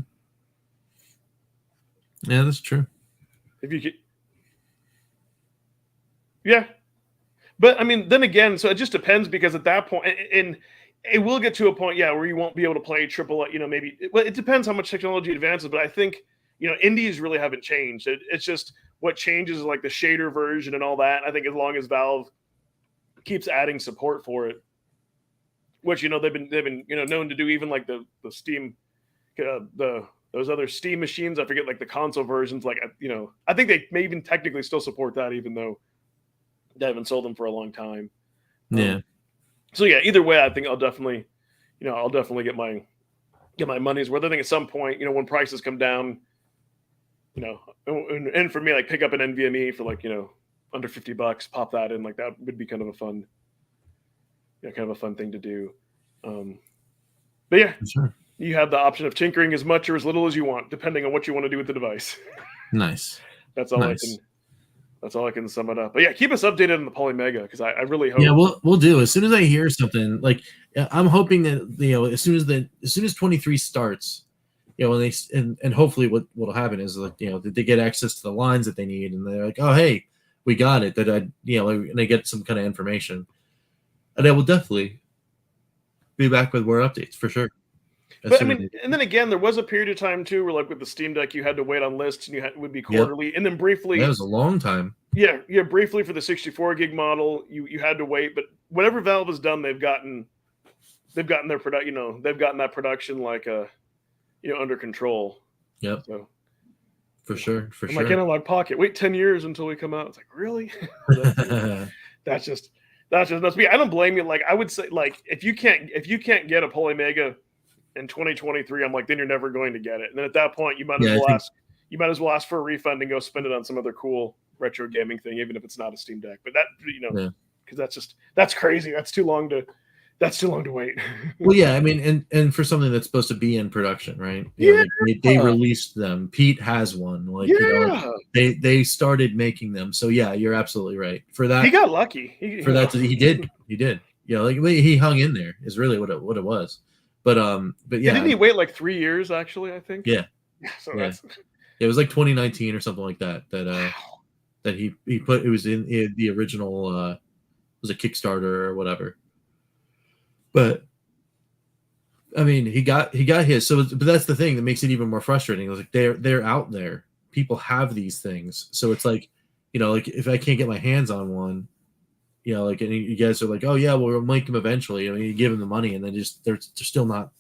Yeah, that's true. If you could, yeah, but I mean, then again, so it just depends, because at that point, and it will get to a point, yeah, where you won't be able to play triple, maybe. Well, it depends how much technology advances, but I think indies really haven't changed. It's just what changes is like the shader version and all that. I think as long as Valve keeps adding support for it, which they've been known to do, even like the Steam, those other Steam machines. I forget, like the console versions. Like I think they may even technically still support that, even though they haven't sold them for a long time. Yeah. So yeah, either way, I think I'll definitely get my money's worth. I think at some point, when prices come down, and for me, like pick up an NVMe for like under $50, pop that in, like that would be kind of a fun, thing to do. But yeah, Sure. you have the option of tinkering as much or as little as you want, depending on what you want to do with the device. Nice. That's all Nice. That's all I can sum it up. But yeah, keep us updated on the Polymega because I really hope. Yeah, we'll do. As soon as I hear something, like I'm hoping that as soon as 23 starts, and hopefully what'll happen is like that they get access to the lines that they need, and they're like, oh hey, we got it. That and they get some kind of information, and I will definitely be back with more updates for sure. But I mean, and then again, there was a period of time too where, like with the Steam Deck, you had to wait on lists, and it would be quarterly, and then briefly. That was a long time. Yeah, briefly for the 64 gig model, you had to wait. But whatever Valve has done, they've gotten their product. They've gotten that production like under control. Yep. So for sure. Like Analog Pocket, wait 10 years until we come out. It's like really. That's just nuts. I don't blame you. Like I would say, like if you can't get a Polymega in 2023, I'm like, then you're never going to get it. And then at that point, you might as well ask for a refund and go spend it on some other cool retro gaming thing, even if it's not a Steam Deck. But that because that's crazy. That's too long to wait. Well, yeah, I mean, and for something that's supposed to be in production, right? They released them. Pete has one. Like they started making them. So yeah, you're absolutely right. For that, he got lucky. He did. Like he hung in there is really what it was. But yeah, didn't he wait like 3 years? Actually, I think. Yeah. So it was like 2019 or something like that. That he put. It was in the original. Was a Kickstarter or whatever. But I mean, he got his. So, but that's the thing that makes it even more frustrating. It was like they're out there. People have these things, so it's like like if I can't get my hands on one. Like, and you guys are like, oh yeah, well, we'll make them eventually. You give them the money, and then they're still not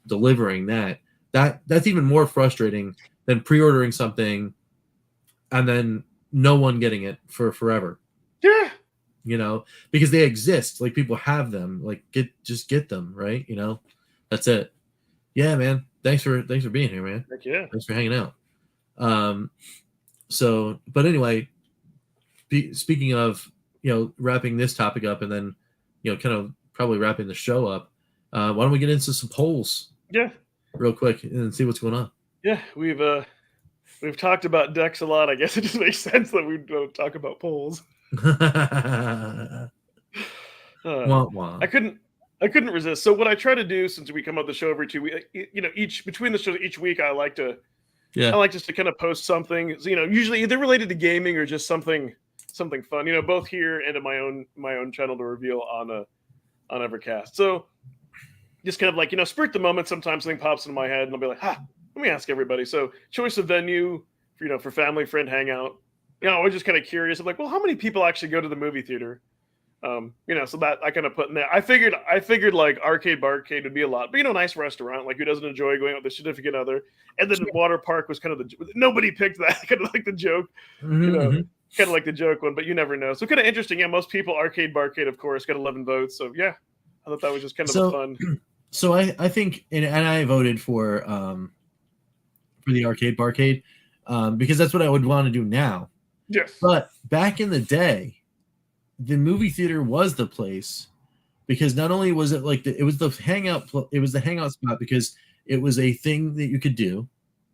delivering that. That's even more frustrating than pre-ordering something, and then no one getting it for forever. Yeah, because they exist. Like people have them. Like just get them, right? That's it. Yeah, man. Thanks for being here, man. Heck yeah. Thanks for hanging out. So, but anyway, speaking of. Wrapping this topic up and then, kind of probably wrapping the show up. Why don't we get into some polls? Yeah. Real quick and see what's going on. Yeah, we've talked about decks a lot. I guess it just makes sense that we don't talk about polls. Wah, wah. I couldn't resist. So what I try to do since we come up the show every 2 weeks, between the shows each week, I like just to kind of post something. So, usually either related to gaming or just something fun, both here and in my own channel to reveal on Evercast. So just kind of like, spurt the moment. Sometimes something pops into my head and I'll be like, let me ask everybody. So choice of venue, for family, friend hangout. I was just kind of curious. I'm like, well, how many people actually go to the movie theater? So that I kind of put in there. I figured like Arcade Barcade would be a lot, but nice restaurant. Like who doesn't enjoy going out with a significant other? And then Water Park was kind of nobody picked that. Kind of like the joke, kind of like the joke one, but you never know. So kind of interesting. Yeah, most people Arcade Barcade, of course, got 11 votes. So yeah, I thought that was just kind of fun. So I think, and I voted for the Arcade Barcade because that's what I would want to do now. Yes, but back in the day. The movie theater was the place because not only was it like it was the hangout spot because it was a thing that you could do,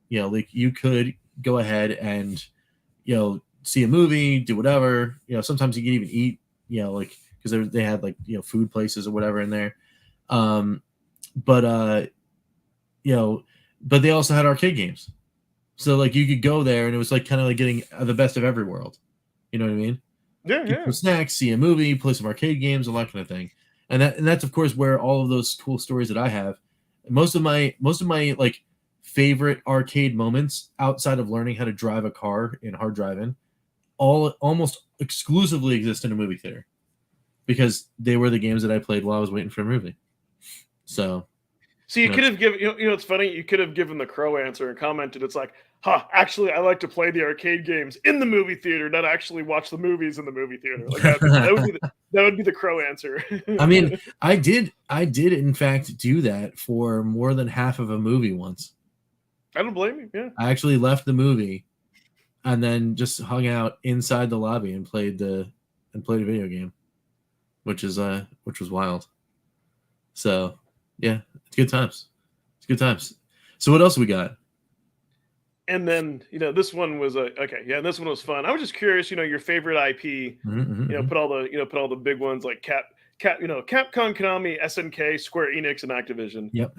like you could go ahead and, see a movie, do whatever, sometimes you could even eat, like, cause they had like, food places or whatever in there. But they also had arcade games. So like you could go there and it was like kind of like getting the best of every world. You know what I mean? Yeah, Get some snacks, see a movie, play some arcade games, all that kind of thing, and that's of course where all of those cool stories that I have. Most of my like favorite arcade moments outside of learning how to drive a car in hard driving, almost exclusively exist in a movie theater, because they were the games that I played while I was waiting for a movie. So So you could have given, it's funny. You could have given the Crow answer and commented. It's like, actually, I like to play the arcade games in the movie theater, not actually watch the movies in the movie theater. Like that would be the Crow answer. I mean, I did in fact do that for more than half of a movie once. I don't blame you. Yeah, I actually left the movie and then just hung out inside the lobby and played a video game, which was wild. So yeah, it's good times. It's good times. So what else we got? And then this one was this one was fun. I was just curious, your favorite IP. Put all the big ones like Capcom, Konami, SNK, Square Enix, and Activision. Yep.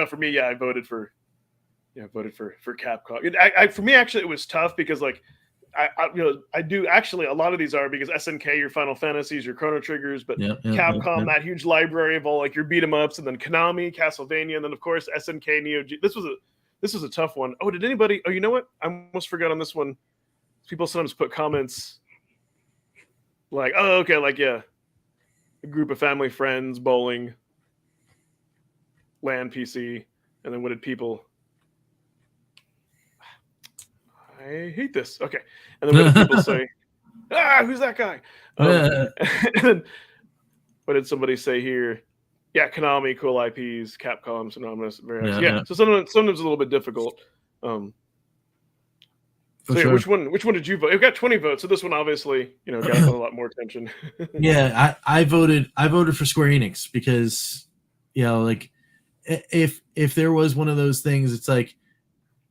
For me, I voted for Capcom. For me, actually, it was tough because like I do actually a lot of these are because SNK, your Final Fantasies, your Chrono Triggers, but Capcom, that huge library of all like your beat 'em ups, and then Konami, Castlevania, and then of course SNK, Neo Geo. This was a tough one. Oh, did anybody? Oh, you know what? I almost forgot on this one. People sometimes put comments like, "Oh, okay, like yeah, a group of family friends bowling, LAN PC, and then what did people?" I hate this. Okay. And then what did people say? Who's that guy? And then, what did somebody say here? Yeah, Konami, cool IPs, Capcom, synonymous. Very nice. Yeah. So sometimes a little bit difficult. So sure. Which one did you vote? It got 20 votes. So this one obviously, got a lot more attention. Yeah, I voted for Square Enix because, like if there was one of those things, it's like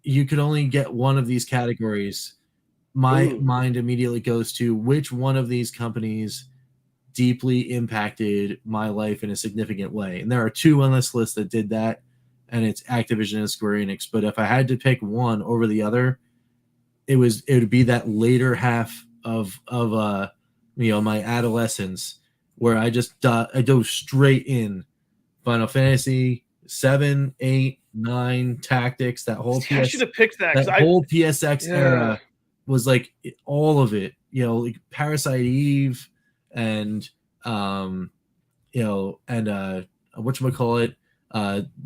you could only get one of these categories. My mind immediately goes to which one of these companies deeply impacted my life in a significant way. And there are two on this list that did that, and it's Activision and Square Enix. But if I had to pick one over the other, it would be that later half of my adolescence where I dove straight in Final Fantasy 7, 8, 9, Tactics, that whole I should have picked that whole PSX era was like all of it, like Parasite Eve and whatchamacallit,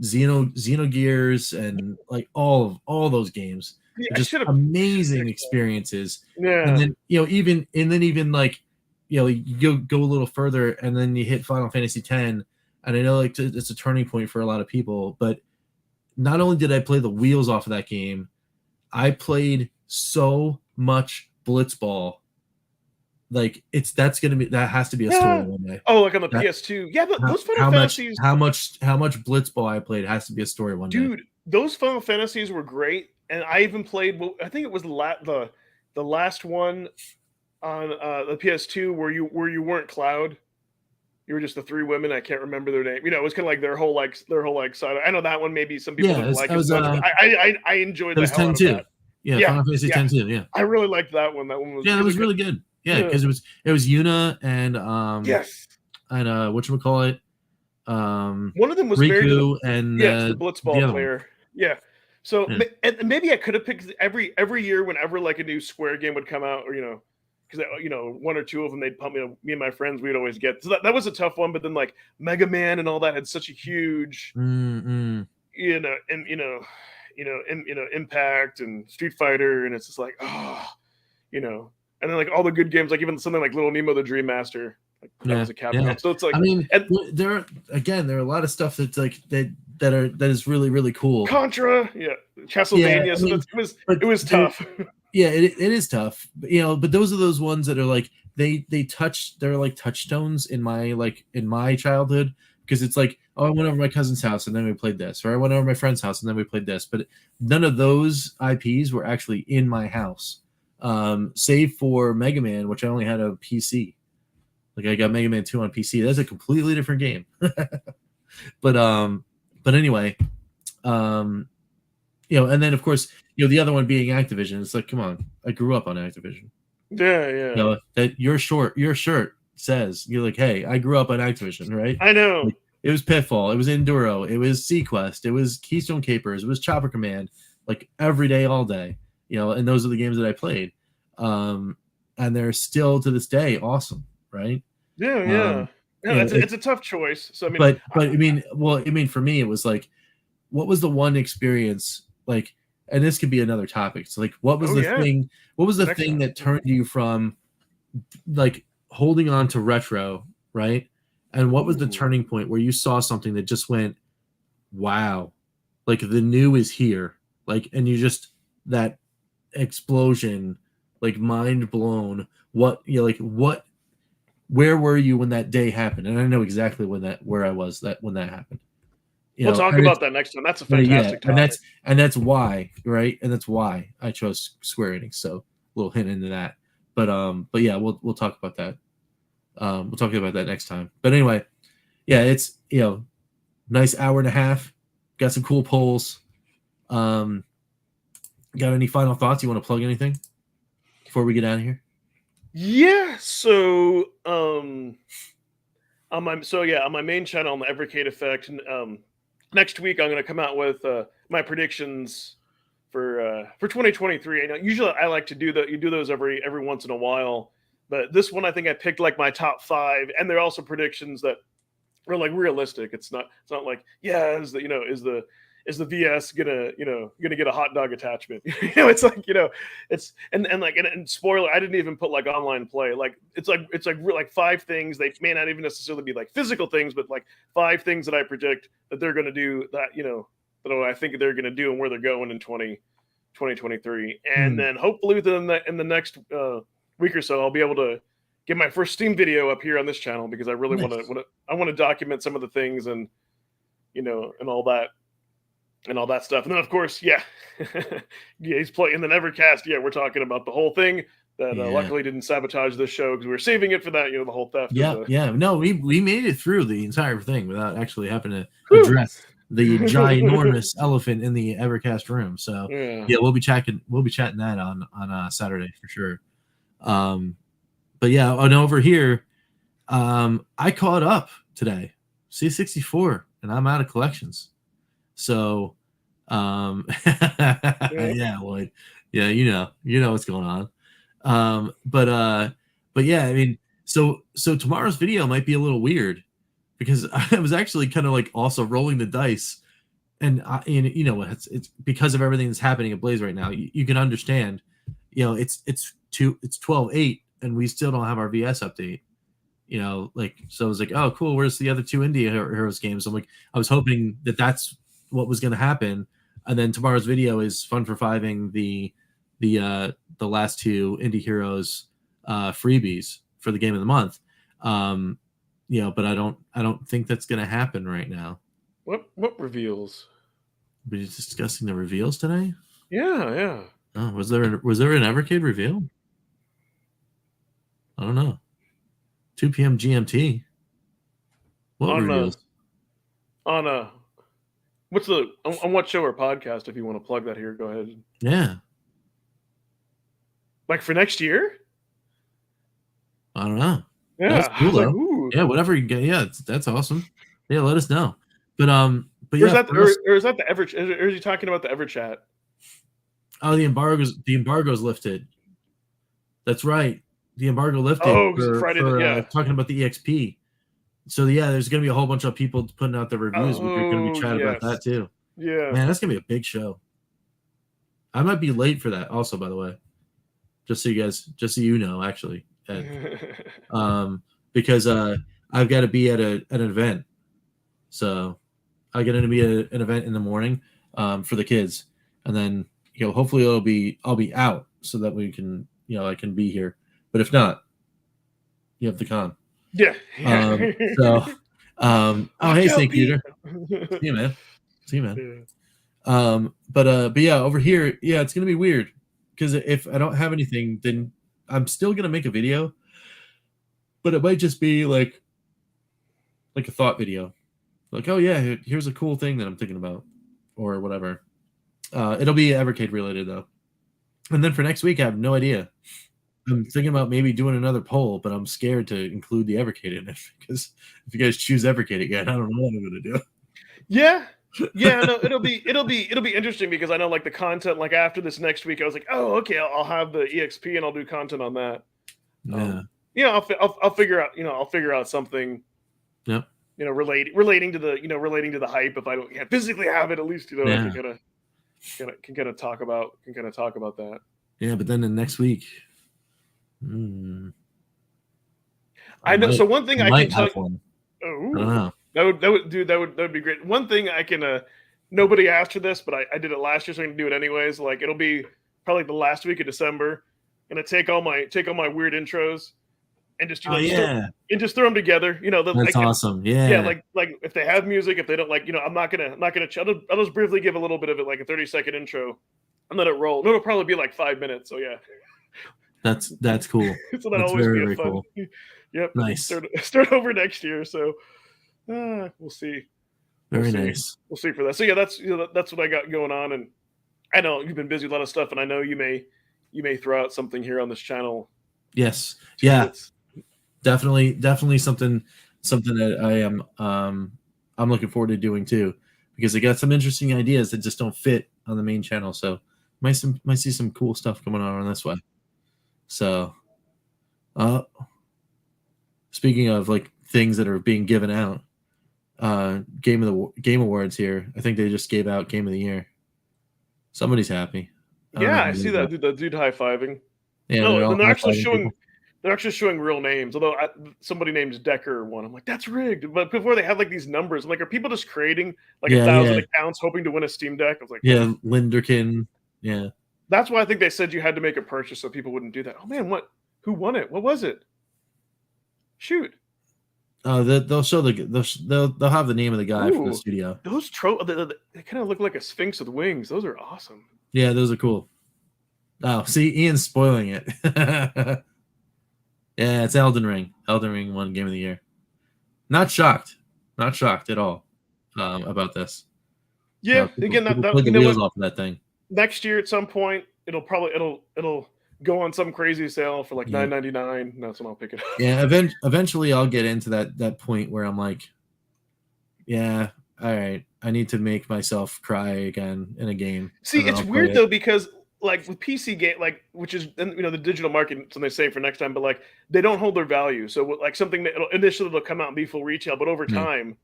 Xenogears and like all those games. Just amazing experiences. Yeah. And then even like you go a little further and then you hit Final Fantasy X, and I know like it's a turning point for a lot of people, but not only did I play the wheels off of that game, I played so much Blitzball. Like that has to be a story one day. Oh, like on the PS2. Yeah, but those Final Fantasies. How much Blitzball I played has to be a story one day. Dude, those Final Fantasies were great, and I even played. I think it was the last one on the PS2 where you weren't Cloud. You were just the three women. I can't remember their name. It was kind of like their whole side. I know that one. Maybe some people didn't like it. I enjoyed the hell out of that. Yeah, Final Fantasy X too. Yeah, I really liked that one. That one was it was really good. Yeah, because it was Yuna and yes, and whatchamacallit, one of them was Riku and the Blitzball player. Yeah. So and maybe I could have picked every year whenever like a new Square game would come out, or because one or two of them they'd pump me and my friends we'd always get. So that was a tough one. But then like Mega Man and all that had such a huge Impact and Street Fighter, and it's just like and then like all the good games, like even something like Little Nemo the Dream Master, like that was a Capcom. Yeah. So it's like, I mean, there are a lot of stuff that's like that is really, really cool. Contra, Castlevania. Yeah, it was tough. Yeah, it is tough. But those are those ones that are like they're like touchstones in my childhood, because it's like, oh, I went over to my cousin's house and then we played this, or I went over to my friend's house and then we played this. But none of those IPs were actually in my house. Save for Mega Man, which I only had a PC. Like I got Mega Man 2 on PC. That's a completely different game. But anyway, and then of course, the other one being Activision. It's like, come on, I grew up on Activision. Yeah. That your shirt says, you're like, hey, I grew up on Activision, right? I know. Like, it was Pitfall, it was Enduro, it was Sequest, it was Keystone Capers, it was Chopper Command, like every day, all day. And those are the games that I played. And they're still to this day awesome, right? Yeah. No, it's a tough choice. So I mean, but I mean, for me, it was like, what was the one experience like? And this could be another topic. So like, what was Oh, the yeah. thing? What was the Next thing time. that turned you from like holding on to retro, right? And what was the Ooh. turning point where you saw something that just went, wow, like the new is here, like, and you just that explosion, like mind blown. What you know, like what? Where were you when that day happened? And I know exactly where I was when that happened. You We'll know, talk and about that next time. That's a yeah, fantastic topic. and that's why, right? And that's why I chose Square Enix. So a little hint into that. But yeah, we'll talk about that. We'll talk about that next time. But anyway, yeah, it's nice hour and a half. Got some cool polls. Got any final thoughts? You want to plug anything before we get out of here? Yeah. So on my main channel on the Evercade Effect, next week I'm going to come out with my predictions for 2023. I know usually I like to do that. You do those every once in a while, but this one I think I picked like my top 5, and they're also predictions that are like realistic. It's not like, yeah, is the VS gonna get a hot dog attachment? It's like, it's and spoiler, I didn't even put like online play. Like it's like 5 things. They may not even necessarily be like physical things, but like 5 things that I predict that they're gonna do, that I think they're gonna do and where they're going in 2023. And then hopefully within in the next week or so, I'll be able to get my first Steam video up here on this channel, because I really Nice. want to document some of the things and and all that stuff. And then of course, yeah, he's playing. And then Evercast, yeah, we're talking about the whole thing that luckily didn't sabotage this show, because we were saving it for that, the whole theft. Yeah. No, we made it through the entire thing without actually having to address the ginormous elephant in the Evercast room. So yeah, we'll be chatting that on Saturday for sure. But yeah, and over here, I caught up today, C64, and I'm out of collections. So, yeah, Lloyd, yeah, you know what's going on. But yeah, I mean, so tomorrow's video might be a little weird, because I was actually kind of like also rolling the dice, and it's because of everything that's happening at Blaze right now. You can understand, it's 12/8, and we still don't have our VS update. So I was like, oh, cool. Where's the other 2 Indie Heroes games? I'm like, I was hoping that that's what was going to happen, and then tomorrow's video is fun for fiving the last 2 Indie Heroes freebies for the game of the month. But I don't think that's going to happen right now. What reveals? Were you discussing the reveals today? Yeah. Oh, was there an Evercade reveal? I don't know. 2 p.m. GMT. What reveals? On what show or podcast? If you want to plug that here, go ahead. Yeah. Like for next year? I don't know. Yeah. That's cool though. Like, yeah, whatever you get. Yeah, that's awesome. Yeah, let us know. But or yeah, is that the Ever? Or is he talking about the Ever chat? Oh, the embargo's lifted. That's right. The embargo lifted. Oh, Friday. Talking about the EXP. So yeah, there's gonna be a whole bunch of people putting out their reviews. We're gonna be chatting about that too. Yeah, man, that's gonna be a big show. I might be late for that, also, by the way. Just so you know, actually, because I've got to be at an event. So I get to be at an event in the morning for the kids, and then hopefully I'll be out so that we can I can be here. But if not, you have the con. Yeah. Oh, hey, St. Peter. See you, man. Yeah. But yeah, over here, yeah, it's gonna be weird, because if I don't have anything, then I'm still gonna make a video, but it might just be like a thought video, like, oh yeah, here's a cool thing that I'm thinking about, or whatever. It'll be Evercade related though, and then for next week, I have no idea. I'm thinking about maybe doing another poll, but I'm scared to include the Evercade in it, because if you guys choose Evercade again, I don't know what I'm gonna do. Yeah. No, it'll be interesting, because I know like the content, like after this next week, I was like, oh, okay, I'll have the EXP and I'll do content on that. Yeah. I'll figure out, I'll figure out something Yep. You know, relating to the hype. If I don't physically have it, at least I Yeah. can kind of talk about that. Yeah, but then the next week, I know. So one thing I can tell have one. I don't you, know. that would be great. One thing I can nobody asked for this, but I did it last year, so I'm gonna do it anyways. Like it'll be probably the last week of December. I'm gonna take all my weird intros and just just throw them together. You know, That's awesome. yeah, like if they have music, if they don't, like, I'm not gonna I'll just briefly give a little bit of it, like a 30-second intro, and let it roll. It'll probably be like 5 minutes. So yeah, that's cool. so that'll That's always very, be a very fun. cool. Yep, Nice. Start over next year. So we'll see. Very nice. We'll see for that. So yeah, that's what I got going on, and I know you've been busy with a lot of stuff, and I know you may throw out something here on this channel. Yes. Yeah. Definitely something that I am I'm looking forward to doing too, because I got some interesting ideas that just don't fit on the main channel. So might see some cool stuff coming on this way. So speaking of like things that are being given out, Game Awards here. I think they just gave out Game of the Year. Somebody's happy. Yeah, I see that. The dude high-fiving. Yeah, no, they're actually showing people. They're actually showing real names. Although somebody named Decker one, I'm like, that's rigged. But before they had like these numbers, I'm like, are people just creating like 1,000 accounts hoping to win a Steam Deck? I was like, yeah, Linderkin. Yeah, that's why I think they said you had to make a purchase so people wouldn't do that. Oh man, who won it? What was it? Shoot. They'll show they'll have the name of the guy from the studio. Those they kind of look like a sphinx with wings. Those are awesome. Yeah, those are cool. Oh, see, Ian's spoiling it. Yeah, it's Elden Ring. Elden Ring won Game of the Year. Not shocked at all about this. Yeah, people again, put the wheels off of that thing. Next year at some point, it'll go on some crazy sale for like $9.99. That's when I'll pick it up. Yeah, eventually I'll get into that point where I'm like, yeah, all right, I need to make myself cry again in a game. See, it's weird though, because like with PC game, like, which is, the digital market, something they say for next time, but like they don't hold their value. So like something that initially they'll come out and be full retail, but over time,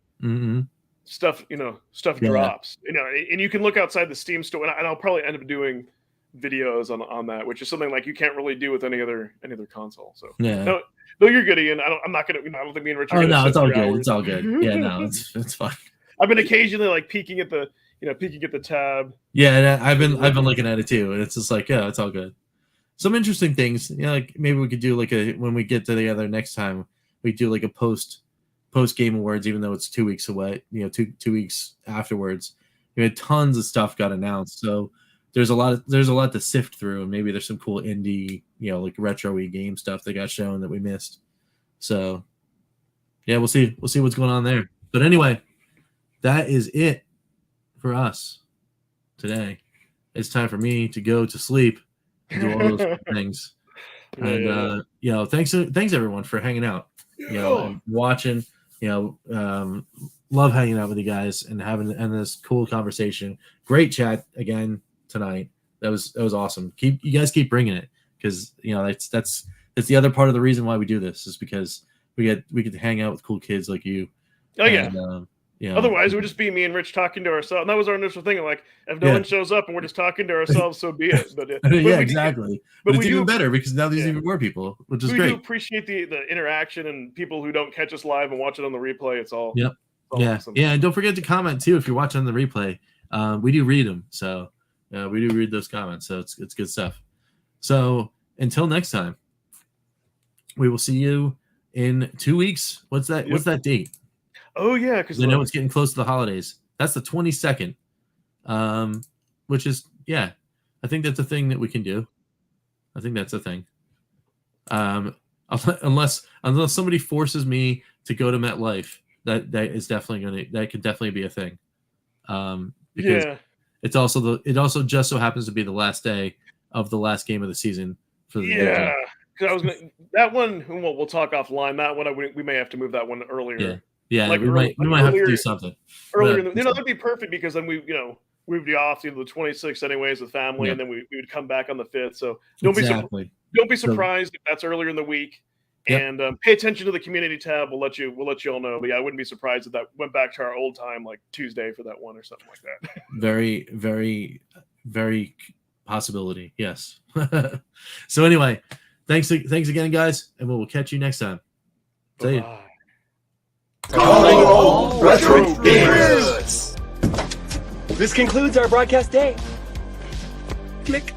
stuff drops. And you can look outside the Steam store, and I'll probably end up doing videos on that, which is something like you can't really do with any other console. So yeah, no, you're good, Ian. I'm not gonna. I don't think me and Richard. Oh no, it's all good. It's all good. Yeah, no, it's fine. I've been occasionally like peeking at the tab. Yeah, and I've been looking at it too, and it's just like, yeah, it's all good. Some interesting things, like maybe we could do like when we get together next time, we do like a post Game Awards, even though it's 2 weeks away. 2 weeks afterwards, tons of stuff got announced. So there's a lot to sift through, and maybe there's some cool indie, like retro-y game stuff that got shown that we missed. So yeah, we'll see what's going on there. But anyway, that is it for us today. It's time for me to go to sleep and do all those things. And thanks everyone for hanging out. And watching. Love hanging out with you guys and having this cool conversation. Great chat again tonight. That was awesome. You guys keep bringing it, because that's the other part of the reason why we do this, is because we get to hang out with cool kids like you. Oh yeah. Otherwise, it would just be me and Rich talking to ourselves. And that was our initial thing. Like, if no one shows up and we're just talking to ourselves, so be it. But exactly. But it's even better because now there's even more people, which is great. We do appreciate the interaction and people who don't catch us live and watch it on the replay. It's all. Yep. Awesome. Yeah, and don't forget to comment too if you're watching the replay. We do read them, so we do read those comments. So it's good stuff. So until next time, we will see you in 2 weeks. What's that? Yep. What's that date? Oh yeah, because I know it's getting close to the holidays. That's the 22nd, which is I think that's a thing that we can do. I think that's a thing. Unless somebody forces me to go to MetLife, that is definitely that could definitely be a thing. Because it also just so happens to be the last day of the last game of the season for the division. Because that one. We'll talk offline. That one we may have to move that one earlier. Yeah, like we might have to do something earlier. That'd be perfect, because then we would be off the 26th anyways with family, and then we would come back on the 5th. So don't be surprised if that's earlier in the week. Yep. And pay attention to the community tab. We'll let you all know. But yeah, I wouldn't be surprised if that went back to our old time, like Tuesday for that one or something like that. Very, very, very possibility. Yes. So anyway, thanks again, guys, and we'll catch you next time. See you. Bye. Calling all retro gamers. This concludes our broadcast day. Click.